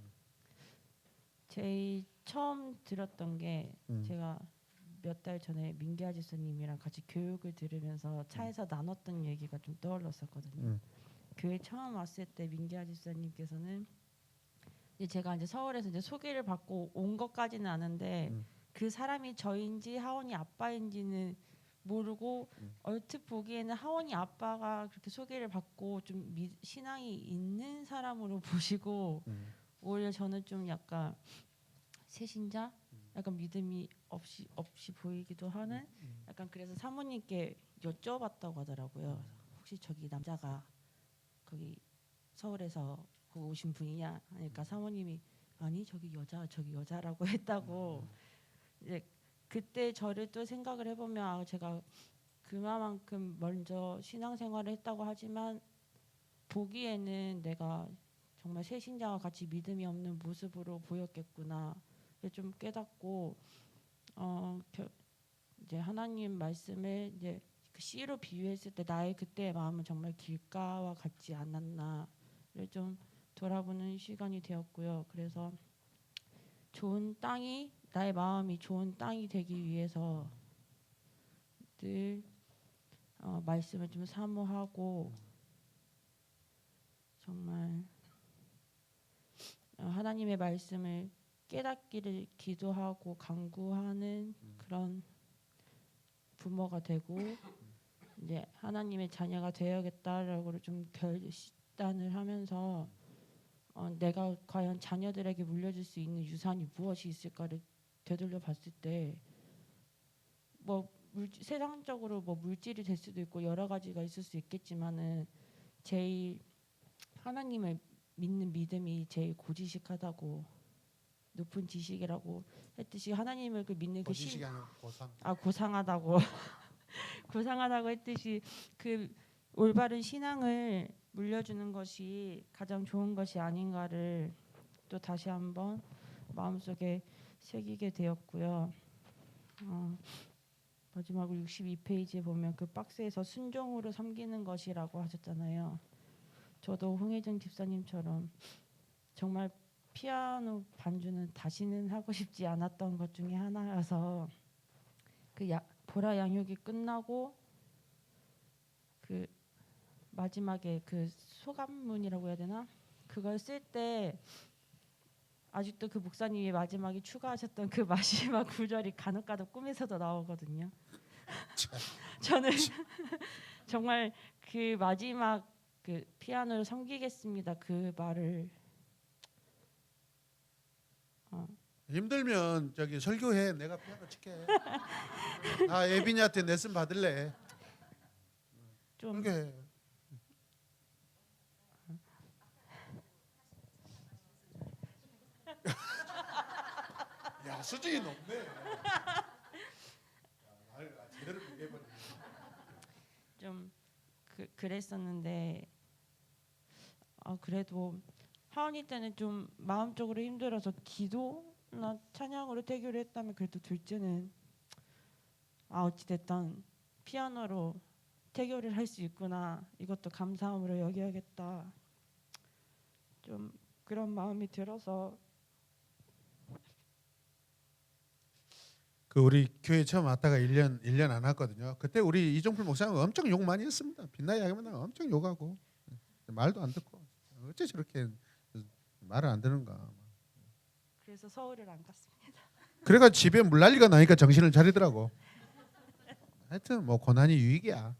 제일 처음 들었던 게 제가 몇 달 전에 민기아 집사님이랑 같이 교육을 들으면서 차에서 나눴던 얘기가 좀 떠올랐었거든요. 교회 처음 왔을 때 민기아 집사님께서는 이제 제가 이제 서울에서 이제 소개를 받고 온 것까지는 아는데 그 사람이 저인지 하원이 아빠인지는 모르고 얼핏 보기에는 하원이 아빠가 그렇게 소개를 받고 좀 신앙이 있는 사람으로 보시고 오히려 저는 좀 약간 새신자, 약간 믿음이 없이 보이기도 하는 약간 그래서 사모님께 여쭤봤다고 하더라고요. 혹시 저기 남자가 거기 서울에서 거기 오신 분이냐 하니까 사모님이 아니 저기 여자라고 했다고. 이제 그때 저를 또 생각을 해보면 제가 그만큼 먼저 신앙생활을 했다고 하지만 보기에는 내가 정말 새신자와 같이 믿음이 없는 모습으로 보였겠구나 좀 깨닫고 이제 하나님 말씀을 이제 그 씨로 비유했을 때 나의 그때의 마음은 정말 길가와 같지 않았나를 좀 돌아보는 시간이 되었고요. 그래서 좋은 땅이 나의 마음이 좋은 땅이 되기 위해서 늘 말씀을 좀 사모하고 정말 하나님의 말씀을 깨닫기를 기도하고 간구하는 그런 부모가 되고 이제 하나님의 자녀가 되어야겠다라고 좀 결단을 하면서 내가 과연 자녀들에게 물려줄 수 있는 유산이 무엇이 있을까를 되돌려 봤을 때 뭐 세상적으로 뭐 물질이 될 수도 있고 여러 가지가 있을 수 있겠지만은 제일 하나님을 믿는 믿음이 제일 고지식하다고 높은 지식이라고 했듯이 하나님을 그 믿는 그 고지식이 아니라 고상. 고상하다고 고상하다고 했듯이 그 올바른 신앙을 물려주는 것이 가장 좋은 것이 아닌가를 또 다시 한번 마음속에 새기게 되었고요. 마지막으로 62페이지에 보면 그 박스에서 순종으로 섬기는 것이라고 하셨잖아요. 저도 홍혜정 집사님처럼 정말 피아노 반주는 다시는 하고 싶지 않았던 것 중에 하나여서 그 보라 양육이 끝나고 그 마지막에 그 소감문이라고 해야 되나? 그걸 쓸 때 아직도 그 목사님이 마지막에 추가하셨던 그 마지막 구절이 간혹가다 꿈에서도 나오거든요. 저는 정말 그 마지막 그 피아노를 섬기겠습니다. 그 말을 힘들면 저기 설교해. 내가 피아노 칠게. 아 예빈이한테 레슨 받을래. 좀 설교해. 야 수준이 높네. 제대로 얘기해버려. 좀 그랬었는데 그래도 하원이 때는 좀 마음적으로 힘들어서 기도나 찬양으로 태교를 했다면 그래도 둘째는 어찌됐든 피아노로 태교를 할 수 있구나 이것도 감사함으로 여겨야겠다 좀 그런 마음이 들어서 그 우리 교회 처음 왔다가 1년 안 왔거든요. 그때 우리 이종필 목사님 엄청 욕 많이 했습니다. 빛나 이야기만 하면 엄청 욕하고 말도 안 듣고 어째 저렇게 말을 안 듣는가. 그래서 서울을 안 갔습니다. 그래가 집에 물난리가 나니까 정신을 차리더라고. 하여튼 뭐 고난이 유익이야.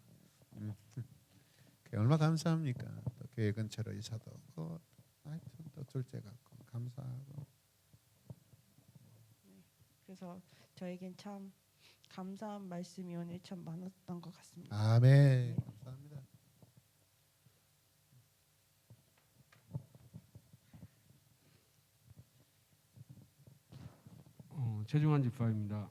얼마 감사합니까? 또 교회 근처로 이사도 오고 하여튼 또 둘째 같고 감사하고. 그래서 저에겐 참 감사한 말씀이 오늘 참 많았던 것 같습니다. 아멘. 감사합니다. 최중환 집사입니다.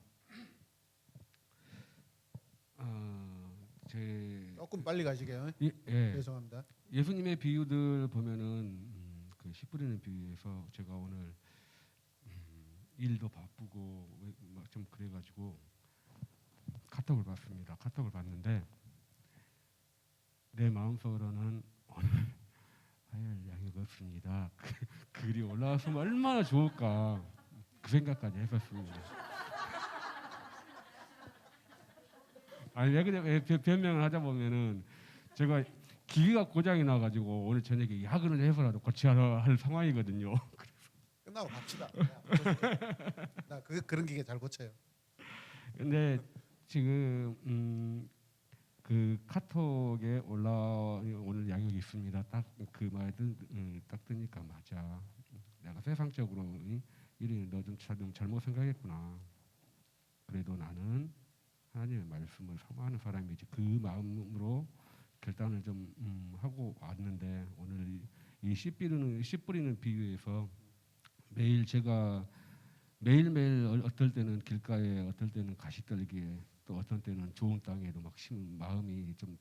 조금 빨리 가시게요. 예, 죄송합니다. 예수님의 비유들 보면은 그 씨 뿌리는 비유에서 제가 오늘 일도 바쁘고 좀 그래가지고 카톡을 봤습니다. 카톡을 봤는데 내 마음속으로는 오늘 화요일 양육 없습니다. 글이 올라왔으면 얼마나 좋을까 그 생각까지 했었습니다. 아니 왜 그래 변명을 하자 보면은 제가 기계가 고장이 나가지고 오늘 저녁에 야근을 해서라도 고쳐야 할 상황이거든요. 끝나고 갑시다. 나 그런 기계 잘 고쳐요. 근데 지금 그 카톡에 오늘 양육이 있습니다. 딱 그 말 딱 뜨니까 맞아. 내가 세상적으로 이래 너 좀 잘못 생각했구나. 그래도 나는 하나님의 말씀을 사모하는 사람이지 그 마음으로 결단을 좀 하고 왔는데 오늘 이 씨 뿌리는 비유에서 매일 제가 매일매일 어떨 때는 길가에 어떨 때는 가시떨기에 또 어떤 때는 좋은 땅에도 막 심은 마음이 좀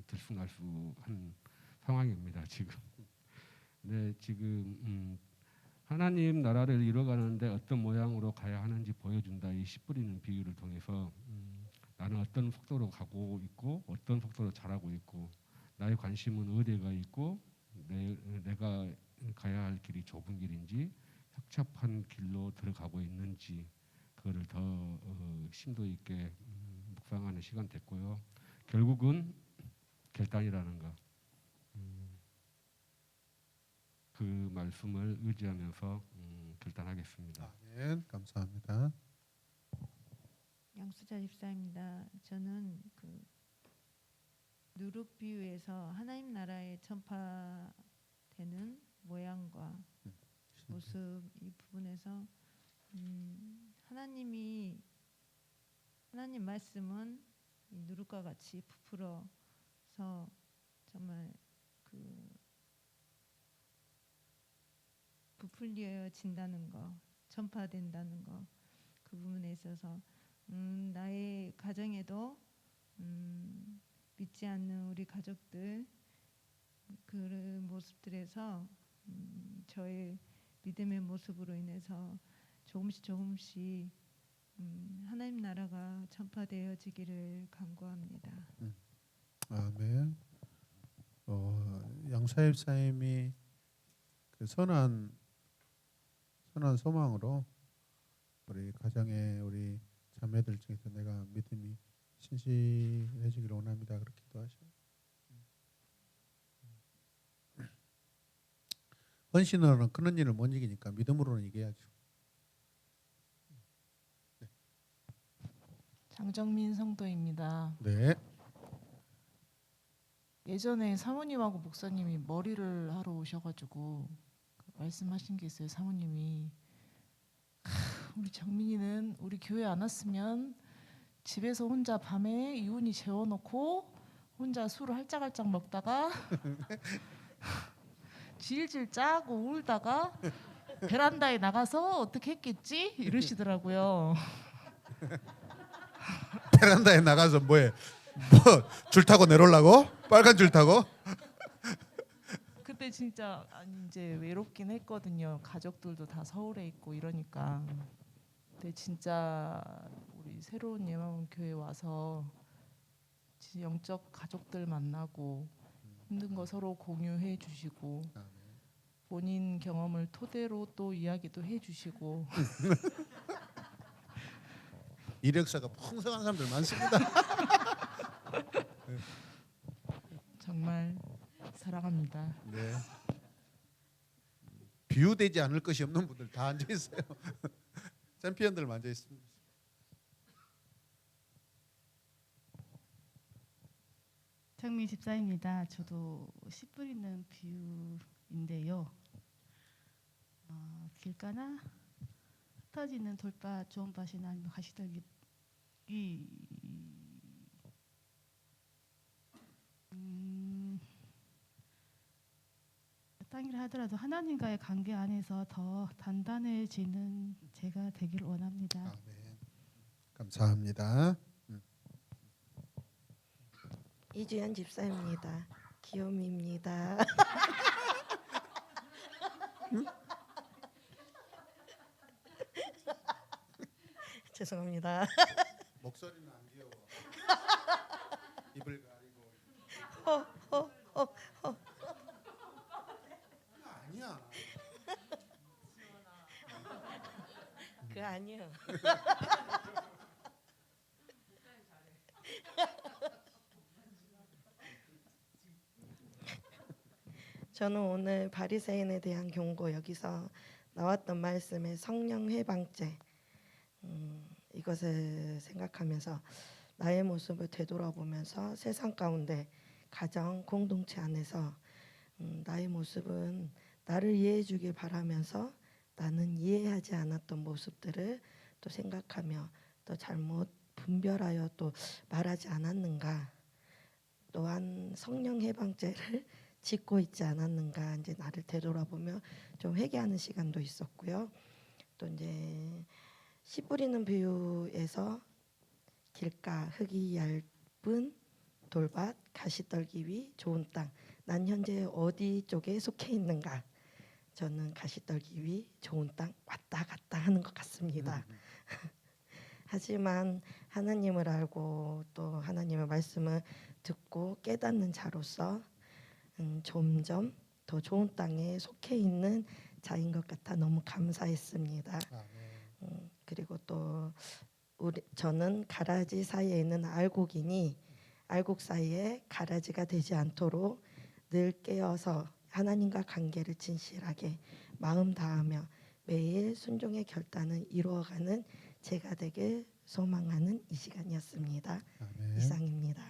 들쑥날쑥한 상황입니다 지금. 근데 지금 하나님 나라를 이뤄가는데 어떤 모양으로 가야 하는지 보여준다 이 씨 뿌리는 비유를 통해서 나는 어떤 속도로 가고 있고 어떤 속도로 자라고 있고 나의 관심은 어디가 있고 내가 가야 할 길이 좁은 길인지 협착한 길로 들어가고 있는지 그거를 더 심도 있게 묵상하는 시간 됐고요. 결국은 결단이라는 거. 그 말씀을 의지하면서 결단하겠습니다. 아멘. 감사합니다. 양수자 집사입니다. 저는 그 누룩 비유에서 하나님 나라에 전파되는 모양과 모습 이 부분에서 하나님 말씀은 이 누룩과 같이 부풀어서 정말 그 부풀려진다는 거, 전파된다는 거, 그 부분에 있어서 나의 가정에도 믿지 않는 우리 가족들 그 모습들에서 저의 믿음의 모습으로 인해서 조금씩 하나님 나라가 전파되어지기를 간구합니다. 아멘. 양사입사님이 그 선한 소망으로 우리 가정에 우리 자매들 중에서 내가 믿음이 신실해지기를 원합니다. 그렇게 기도하셔요. 헌신으로는 그런 일을 못 이기니까 믿음으로는 이겨야죠. 장정민 성도입니다. 네. 예전에 사모님하고 목사님이 머리를 하러 오셔가지고 말씀하신 게 있어요. 사모님이 우리 정민이는 우리 교회 안 왔으면 집에서 혼자 밤에 이훈이 재워놓고 혼자 술을 할짝할짝 먹다가 질질 짜고 울다가 베란다에 나가서 어떻게 했겠지? 이러시더라고요. 베란다에 나가서 뭐해? 줄 타고 내려오려고? 빨간 줄 타고? 그때 진짜 아니 이제 외롭긴 했거든요. 가족들도 다 서울에 있고 이러니까. 근데 진짜 우리 새로운 예마음 교회 와서 진짜 영적 가족들 만나고 힘든 거 서로 공유해 주시고 본인 경험을 토대로 또 이야기도 해 주시고 이력서가 풍성한 사람들 많습니다. 정말 사랑합니다. 네. 비유되지 않을 것이 없는 분들 다 앉아 있어요. 챔피언들 앉아 있습니다. 이상민 집사입니다. 저도 씨 뿌리는 비유인데요. 길가나 흩어지는 돌밭, 좋은 밭이나 아니면 가시떨기 땅이라 하더라도 하나님과의 관계 안에서 더 단단해지는 제가 되기를 원합니다. 아멘. 감사합니다. 이주연 집사입니다. 귀요미입니다. 죄송합니다. 목소리는 안 귀여워. 입을 가리고. 아니야. 그 아니요. 저는 오늘 바리새인에 대한 경고, 여기서 나왔던 말씀의 성령 회방죄, 이것을 생각하면서 나의 모습을 되돌아보면서 세상 가운데 가정 공동체 안에서 나의 모습은 나를 이해해 주길 바라면서 나는 이해하지 않았던 모습들을 또 생각하며 또 잘못 분별하여 또 말하지 않았는가, 또한 성령 해방죄를 짓고 있지 않았는가, 이제 나를 되돌아보며 좀 회개하는 시간도 있었고요. 또 이제 씨 뿌리는 비유에서 길가, 흙이 얇은 돌밭, 가시떨기 위 좋은 땅, 난 현재 어디 쪽에 속해 있는가? 저는 가시떨기 위 좋은 땅 왔다 갔다 하는 것 같습니다. 하지만 하나님을 알고 또 하나님의 말씀을 듣고 깨닫는 자로서 점점 더 좋은 땅에 속해 있는 자인 것 같아 너무 감사했습니다. 그리고 또 저는 가라지 사이에 있는 알곡이니 알곡 사이에 가라지가 되지 않도록 늘 깨어서 하나님과 관계를 진실하게 마음 다하며 매일 순종의 결단을 이루어가는 제가 되길 소망하는 이 시간이었습니다. 아멘. 이상입니다.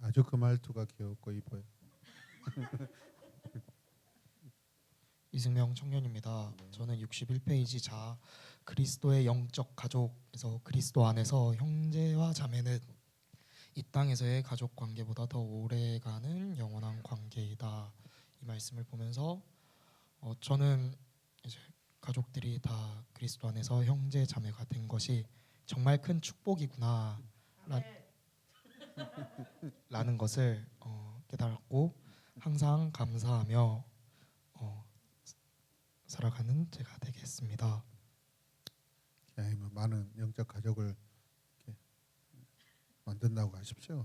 아주 그 말투가 귀엽고 이뻐요. 이승명 청년입니다. 저는 61페이지 자 그리스도의 영적 가족에서 그리스도 안에서 형제와 자매는 이 땅에서의 가족 관계보다 더 오래가는 영원한 관계이다. 이 말씀을 보면서 저는 이제 가족들이 다 그리스도 안에서 형제 자매가 된 것이 정말 큰 축복이구나 라는 것을 깨달았고 항상 감사하며 살아가는 제가 되겠습니다. 많은 영적 가족을 이렇게 만든다고 하십시오.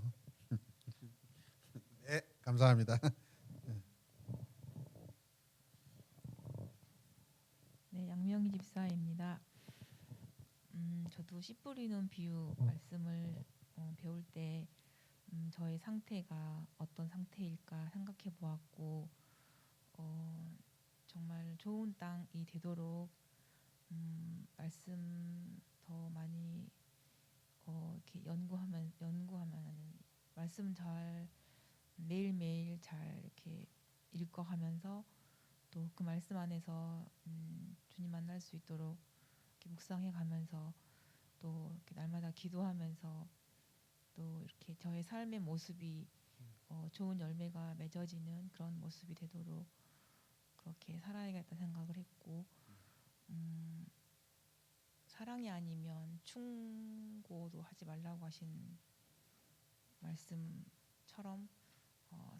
네, 감사합니다. 네, 양명희 집사입니다. 저도 씨 뿌리는 비유 말씀을 배울 때 저의 상태가 어떤 상태일까 생각해 보았고 정말 좋은 땅이 되도록 말씀 더 많이 이렇게 연구하면 말씀 잘 매일매일 잘 이렇게 읽어가면서 또 그 말씀 안에서 주님 만날 수 있도록 이렇게 묵상해 가면서 또 이렇게 날마다 기도하면서 또 이렇게 저의 삶의 모습이 좋은 열매가 맺어지는 그런 모습이 되도록 그렇게 살아야겠다 생각을 했고 사랑이 아니면 충고도 하지 말라고 하신 말씀처럼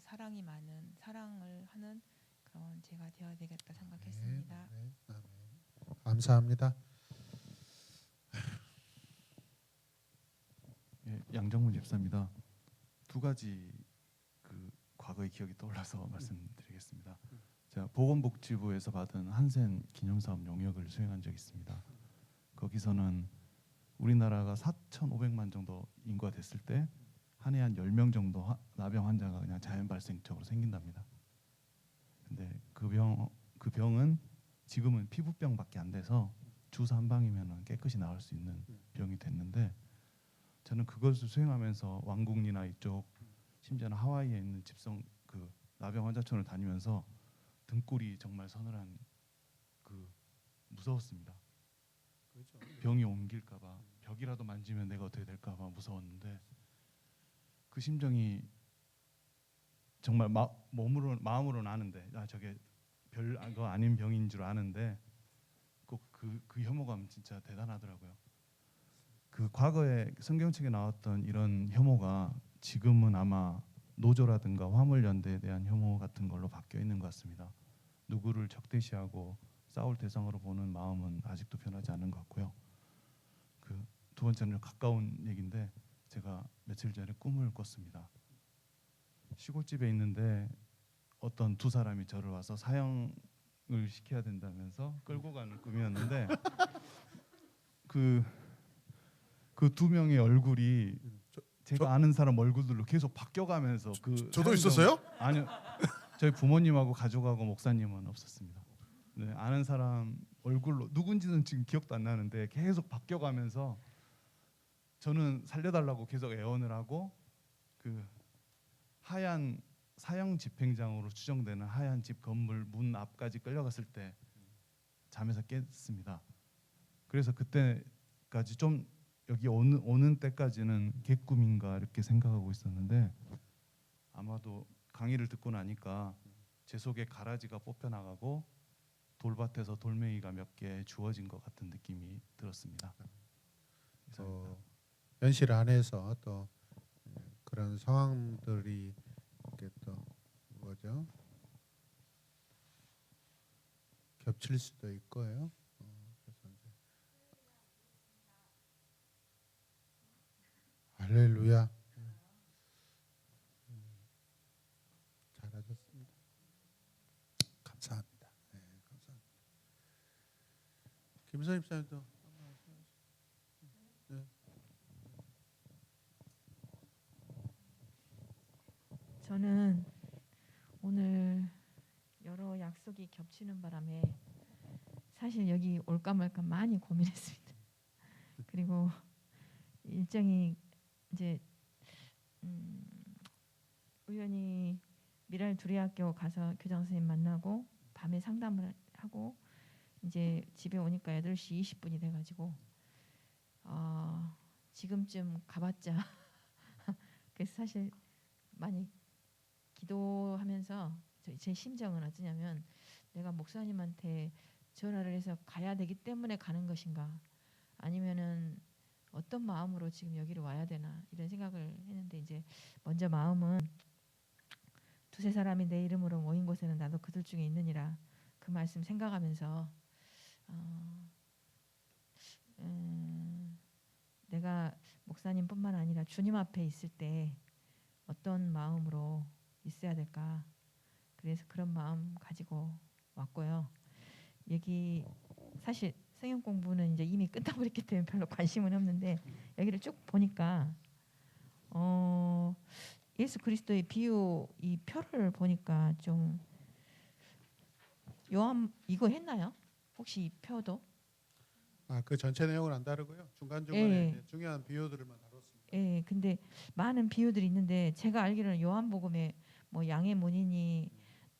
사랑이 많은 사랑을 하는 그런 제가 되어야 되겠다 생각했습니다. 네, 감사합니다. 예, 양정문 집사입니다. 두 가지 그 과거의 기억이 떠올라서 말씀드리겠습니다. 제가 보건복지부에서 받은 한센 기념사업 용역을 수행한 적이 있습니다. 거기서는 우리나라가 4,500만 정도 인구가 됐을 때 한 해 한 10명 정도 나병 환자가 그냥 자연 발생적으로 생긴답니다. 근데 그 병은 지금은 피부병밖에 안 돼서 주사 한 방이면 깨끗이 나을 수 있는 병이 됐는데 저는 그것을 수행하면서 왕궁리나 이쪽 심지어는 하와이에 있는 집성 그 나병 환자촌을 다니면서 등골이 정말 서늘한 그 무서웠습니다. 그렇죠. 병이 옮길까봐 벽이라도 만지면 내가 어떻게 될까봐 무서웠는데 그 심정이 정말 마음으로는 아는데 저게 별거 아닌 병인 줄 아는데 꼭 그 혐오감 진짜 대단하더라고요. 그 과거에 성경책에 나왔던 이런 혐오가 지금은 아마 노조라든가 화물연대에 대한 혐오 같은 걸로 바뀌어 있는 것 같습니다. 누구를 적대시하고 싸울 대상으로 보는 마음은 아직도 변하지 않은 것 같고요. 그 두 번째는 가까운 얘기인데 제가 며칠 전에 꿈을 꿨습니다. 시골집에 있는데 어떤 두 사람이 저를 와서 사형을 시켜야 된다면서 끌고 가는 꿈이었는데 그 두 명의 얼굴이 제가 아는 사람 얼굴들로 계속 바뀌어가면서 저도 있었어요? 아니요. 저희 부모님하고 가족하고 목사님은 없었습니다. 네, 아는 사람 얼굴로 누군지는 지금 기억도 안 나는데 계속 바뀌어가면서 저는 살려달라고 계속 애원을 하고 그 하얀 사형 집행장으로 추정되는 하얀 집 건물 문 앞까지 끌려갔을 때 잠에서 깼습니다. 그래서 그때까지 좀 여기 오는 때까지는 개꿈인가 이렇게 생각하고 있었는데 아마도 강의를 듣고 나니까 제 속에 가라지가 뽑혀 나가고 돌밭에서 돌멩이가 몇 개 주어진 것 같은 느낌이 들었습니다. 현실 안에서 또 그런 상황들이 이렇게 또 뭐죠? 겹칠 수도 있고요. 그래서 이제 할렐루야. 잘하셨습니다. 감사합니다. 네, 감사합니다. 김선임 사님도 네. 저는 오늘 여러 약속이 겹치는 바람에 사실 여기 올까 말까 많이 고민했습니다. 그리고 일정이 이제 우연히 미랄 두리학교 가서 교장 선생님 만나고 밤에 상담을 하고 이제 집에 오니까 8시 20분이 돼가지고 지금쯤 가봤자 그래서 사실 많이 기도하면서 제 심정은 어떠냐면 내가 목사님한테 전화를 해서 가야 되기 때문에 가는 것인가 아니면은 어떤 마음으로 지금 여기로 와야 되나 이런 생각을 했는데 이제 먼저 마음은 두세 사람이 내 이름으로 모인 곳에는 나도 그들 중에 있느니라 그 말씀 생각하면서 내가 목사님뿐만 아니라 주님 앞에 있을 때 어떤 마음으로 있어야 될까 그래서 그런 마음 가지고 왔고요. 여기 사실 성경 공부는 이제 이미 끝나버렸기 때문에 별로 관심은 없는데 여기를 쭉 보니까 예수 그리스도의 비유 이 표를 보니까 좀 요한 이거 했나요? 혹시 이 표도? 그 전체 내용은 안 다르고요. 중간중간에 이제 중요한 비유들만 다뤘습니다. 예, 근데 많은 비유들이 있는데 제가 알기로는 요한복음에 뭐 양의 문이니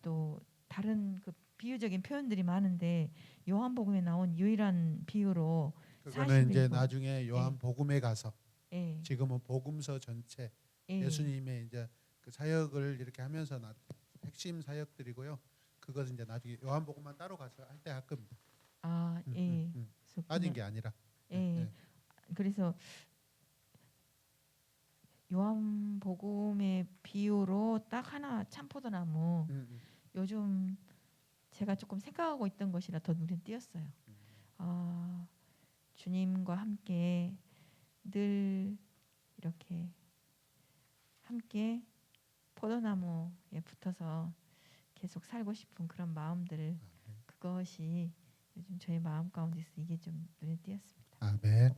또 다른 그 비유적인 표현들이 많은데 요한복음에 나온 유일한 비유로 그거는 이제 41번. 나중에 요한복음에 가서 예. 지금은 복음서 전체 예. 예수님의 이제 그 사역을 이렇게 하면서 핵심 사역들이고요. 그것은 이제 나중에 요한복음만 따로 가서 할 때 할 겁니다. 예. 빠진 게 아니라. 예. 그래서 요한복음의 비유로 딱 하나 참포도나무. 요즘 제가 조금 생각하고 있던 것이라 더 눈에 띄었어요. 주님과 함께 늘 이렇게 함께 포도나무에 붙어서 계속 살고 싶은 그런 마음들 그것이 요즘 저의 마음 가운데 있어 이게 좀 눈에 띄었습니다. 아멘.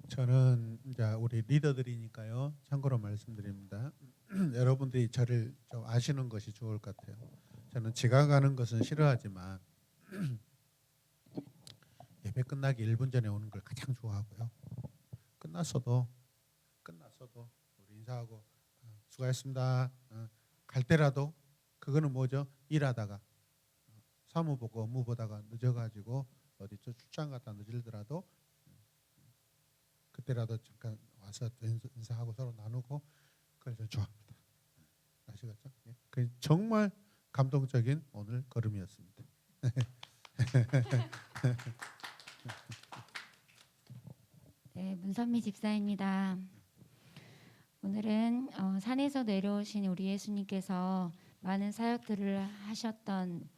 저는 이제 우리 리더들이니까요. 참고로 말씀드립니다. 여러분들이 저를 좀 아시는 것이 좋을 것 같아요. 저는 지각하는 것은 싫어하지만 예배 끝나기 1분 전에 오는 걸 가장 좋아하고요. 끝났어도 우리 인사하고 수고하셨습니다. 갈 때라도 그거는 뭐죠? 일하다가 사무 보고 업무 보다가 늦어가지고 어디 출장 갔다 늦을더라도 그때라도 잠깐 와서 인사하고 서로 나누고 그걸 좀 좋아합니다. 아시겠죠? 예. 그 정말 감동적인 오늘 걸음이었습니다. 네, 문선미 집사입니다. 오늘은 산에서 내려오신 우리 예수님께서 많은 사역들을 하셨던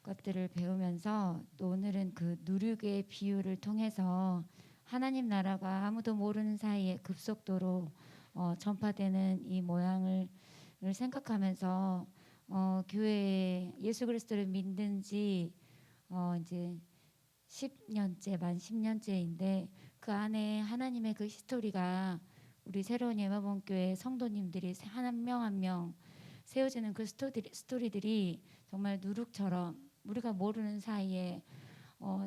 것들을 배우면서 또 오늘은 그 누룩의 비유를 통해서 하나님 나라가 아무도 모르는 사이에 급속도로 전파되는 이 모양을 생각하면서 교회에 예수 그리스도를 믿는 지 이제 10년째 만 10년째인데 그 안에 하나님의 그 히스토리가 우리 새로운 예마봉교회 성도님들이 한 명 한 명 세워지는 그 스토리들이 정말 누룩처럼 우리가 모르는 사이에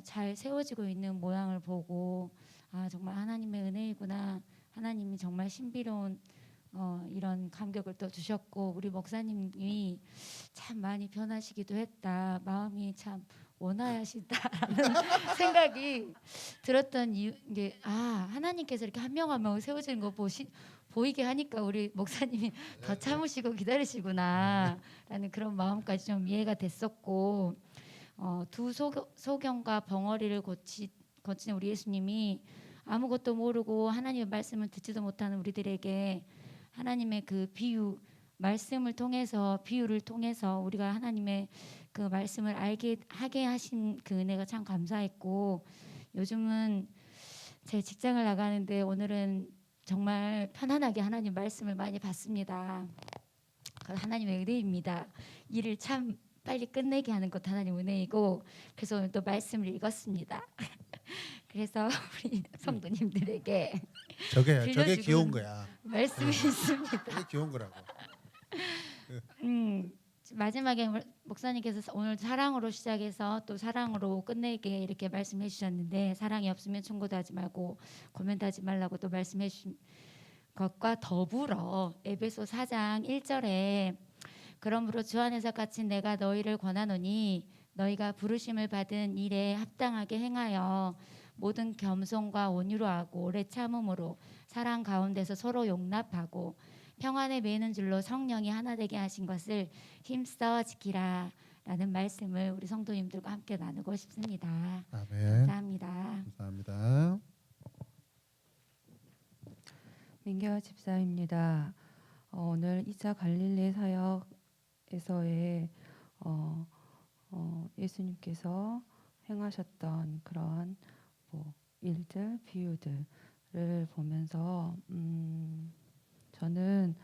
잘 세워지고 있는 모양을 보고 아 정말 하나님의 은혜이구나. 하나님이 정말 신비로운 이런 감격을 또 주셨고 우리 목사님이 참 많이 변하시기도 했다. 마음이 참 원하시다라는 생각이 들었던 이게 하나님께서 이렇게 한 명 한 명 세워지는 거 보이게 하니까 우리 목사님이 더 참으시고 기다리시구나라는 그런 마음까지 좀 이해가 됐었고 두 소경과 벙어리를 거친 우리 예수님이 아무것도 모르고 하나님의 말씀을 듣지도 못하는 우리들에게 하나님의 그 비유 말씀을 통해서 비유를 통해서 우리가 하나님의 그 말씀을 하게 하신 그 은혜가 참 감사했고 요즘은 제 직장을 나가는데 오늘은 정말 편안하게 하나님 말씀을 많이 받습니다. 하나님의 은혜입니다. 일을 참 빨리 끝내게 하는 것도 하나님 은혜이고 그래서 오늘 또 말씀을 읽었습니다. 그래서 우리 성도님들에게 저게 귀여운 거야. 말씀이 있습니다. 저게 귀여운 거라고. 마지막에 목사님께서 오늘 사랑으로 시작해서 또 사랑으로 끝내게 이렇게 말씀해 주셨는데 사랑이 없으면 충고도 하지 말고 고면도 하지 말라고 또 말씀해 주신 것과 더불어 에베소 4장 1절에 그러므로 주 안에서 갇힌 내가 너희를 권하노니 너희가 부르심을 받은 일에 합당하게 행하여 모든 겸손과 온유로 하고 오래 참음으로 사랑 가운데서 서로 용납하고 평안에 매는 줄로 성령이 하나 되게 하신 것을 힘써 지키라 라는 말씀을 우리 성도님들과 함께 나누고 싶습니다. 아멘. 감사합니다. 감사합니다. 민경아 집사입니다. 오늘 2차 갈릴리 사역에서의 예수님께서 행하셨던 그런 일들, 비유들을 보면서 저는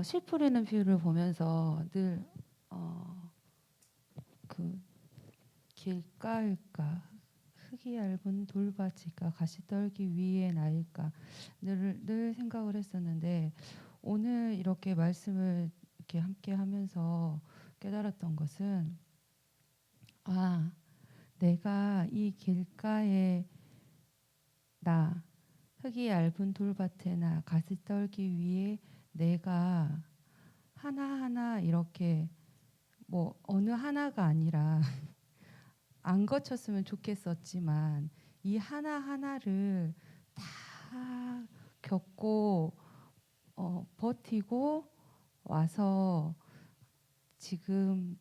씨 뿌리는 비유를 보면서 늘 그 길가일까 흙이 얇은 돌밭일까 가시떨기 위에 나일까 늘 생각을 했었는데 오늘 이렇게 말씀을 이렇게 함께 하면서 깨달았던 것은 내가 이 길가에 나 흙이 얇은 돌밭에 나 가시떨기 위에 내가 하나하나 이렇게 어느 하나가 아니라 안 거쳤으면 좋겠었지만 이 하나하나를 다 겪고 버티고 와서 지금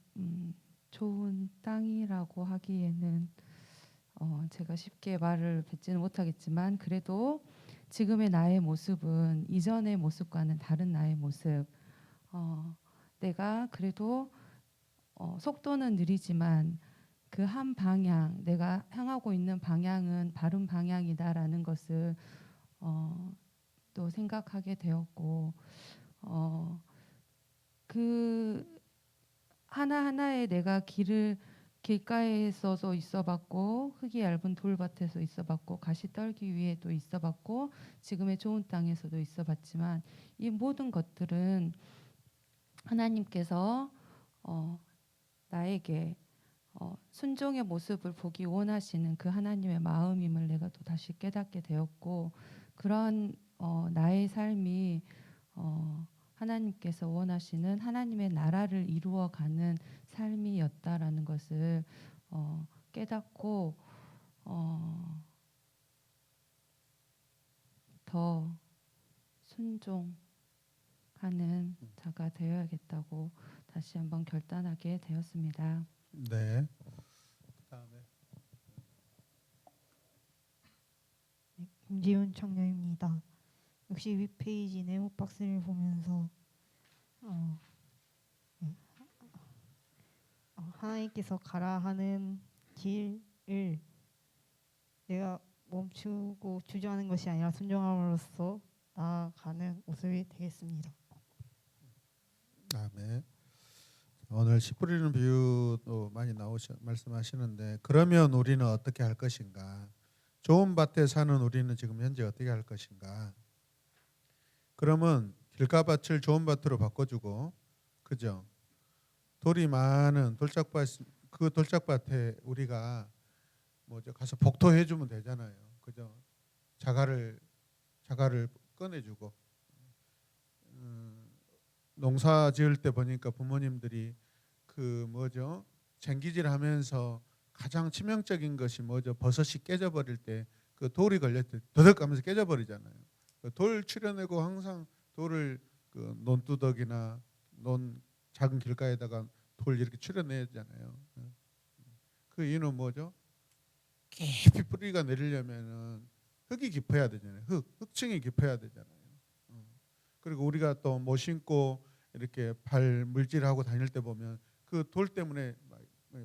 좋은 땅이라고 하기에는 제가 쉽게 말을 뱉지는 못하겠지만 그래도 지금의 나의 모습은 이전의 모습과는 다른 나의 모습 내가 그래도 속도는 느리지만 그 한 방향 내가 향하고 있는 방향은 바른 방향이다라는 것을 또 생각하게 되었고 그 하나하나의 내가 길가에서도 있어봤고 흙이 얇은 돌밭에서 있어봤고 가시떨기 위에도 있어봤고 지금의 좋은 땅에서도 있어봤지만 이 모든 것들은 하나님께서 나에게 순종의 모습을 보기 원하시는 그 하나님의 마음임을 내가 또 다시 깨닫게 되었고 그런 나의 삶이 하나님께서 원하시는 하나님의 나라를 이루어가는 삶이었다라는 것을 깨닫고 더 순종하는 자가 되어야겠다고 다시 한번 결단하게 되었습니다. 네. 그다음에 김지훈 청년입니다. 62페이지 네모 박스를 보면서 하나님께서 가라 하는 길을 내가 멈추고 주저하는 것이 아니라 순종함으로써 나아가는 모습이 되겠습니다. 아멘. 오늘 씨 뿌리는 비유도 많이 말씀하시는데 그러면 우리는 어떻게 할 것인가? 좋은 밭에 사는 우리는 지금 현재 어떻게 할 것인가? 그러면 길가밭을 좋은 밭으로 바꿔주고, 그죠? 돌이 많은 돌짝밭, 그 돌짝밭에 우리가 뭐죠? 가서 복토해주면 되잖아요, 그죠? 자갈을 꺼내주고, 농사 지을 때 보니까 부모님들이 그 뭐죠? 쟁기질하면서 가장 치명적인 것이 뭐죠? 버섯이 깨져버릴 때 그 돌이 걸릴 때 더덕하면서 깨져버리잖아요. 돌 추려내고 항상 돌을 그 논두덕이나 작은 길가에다가 돌 이렇게 추려내잖아요. 그 이유는 뭐죠? 깊이 뿌리가 내리려면은 흙이 깊어야 되잖아요. 흙층이 깊어야 되잖아요. 그리고 우리가 또 못 신고 이렇게 발 물질하고 다닐 때 보면 그 돌 때문에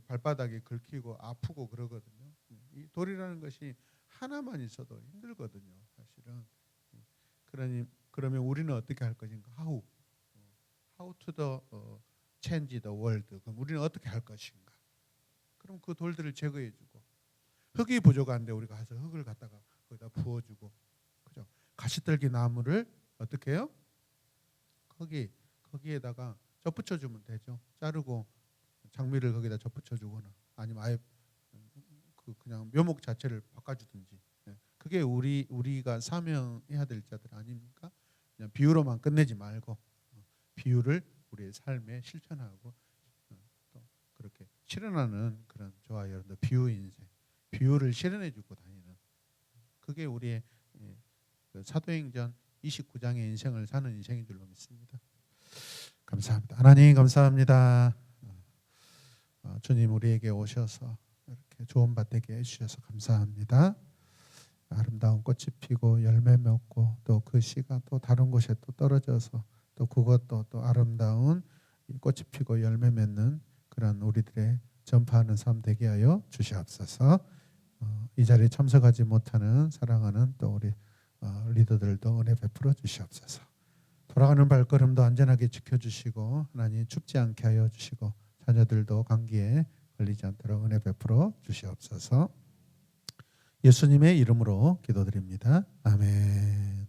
발바닥이 긁히고 아프고 그러거든요. 이 돌이라는 것이 하나만 있어도 힘들거든요, 사실은. 그러면 우리는 어떻게 할 것인가? How to the change the world. 그럼 우리는 어떻게 할 것인가? 그럼 그 돌들을 제거해주고, 흙이 부족한데 우리가 가서 흙을 갖다가 거기다 부어주고, 그죠? 가시떨기 나무를 어떻게 해요? 거기에다가 접붙여주면 되죠. 자르고 장미를 거기다 접붙여주거나 아니면 아예 그냥 묘목 자체를 바꿔주든지. 그게 우리가 사명해야 될 자들 아닙니까? 그냥 비유로만 끝내지 말고 비유를 우리의 삶에 실천하고 또 그렇게 실현하는 그런 저와 여러분들 비유 인생, 비유를 실현해주고 다니는, 그게 우리의 그 사도행전 29장의 인생을 사는 인생인 줄로 믿습니다. 감사합니다. 하나님 감사합니다. 주님 우리에게 오셔서 이렇게 좋은 밭 되게 해주셔서 감사합니다. 아름다운 꽃이 피고 열매 맺고 또 그 씨가 또 다른 곳에 또 떨어져서 또 그것도 또 아름다운 꽃이 피고 열매 맺는 그런 우리들의 전파하는 삶 되게 하여 주시옵소서. 이 자리에 참석하지 못하는 사랑하는 또 우리 리더들도 은혜 베풀어 주시옵소서. 돌아가는 발걸음도 안전하게 지켜주시고 하나님 춥지 않게 하여 주시고 자녀들도 감기에 걸리지 않도록 은혜 베풀어 주시옵소서. 예수님의 이름으로 기도드립니다. 아멘.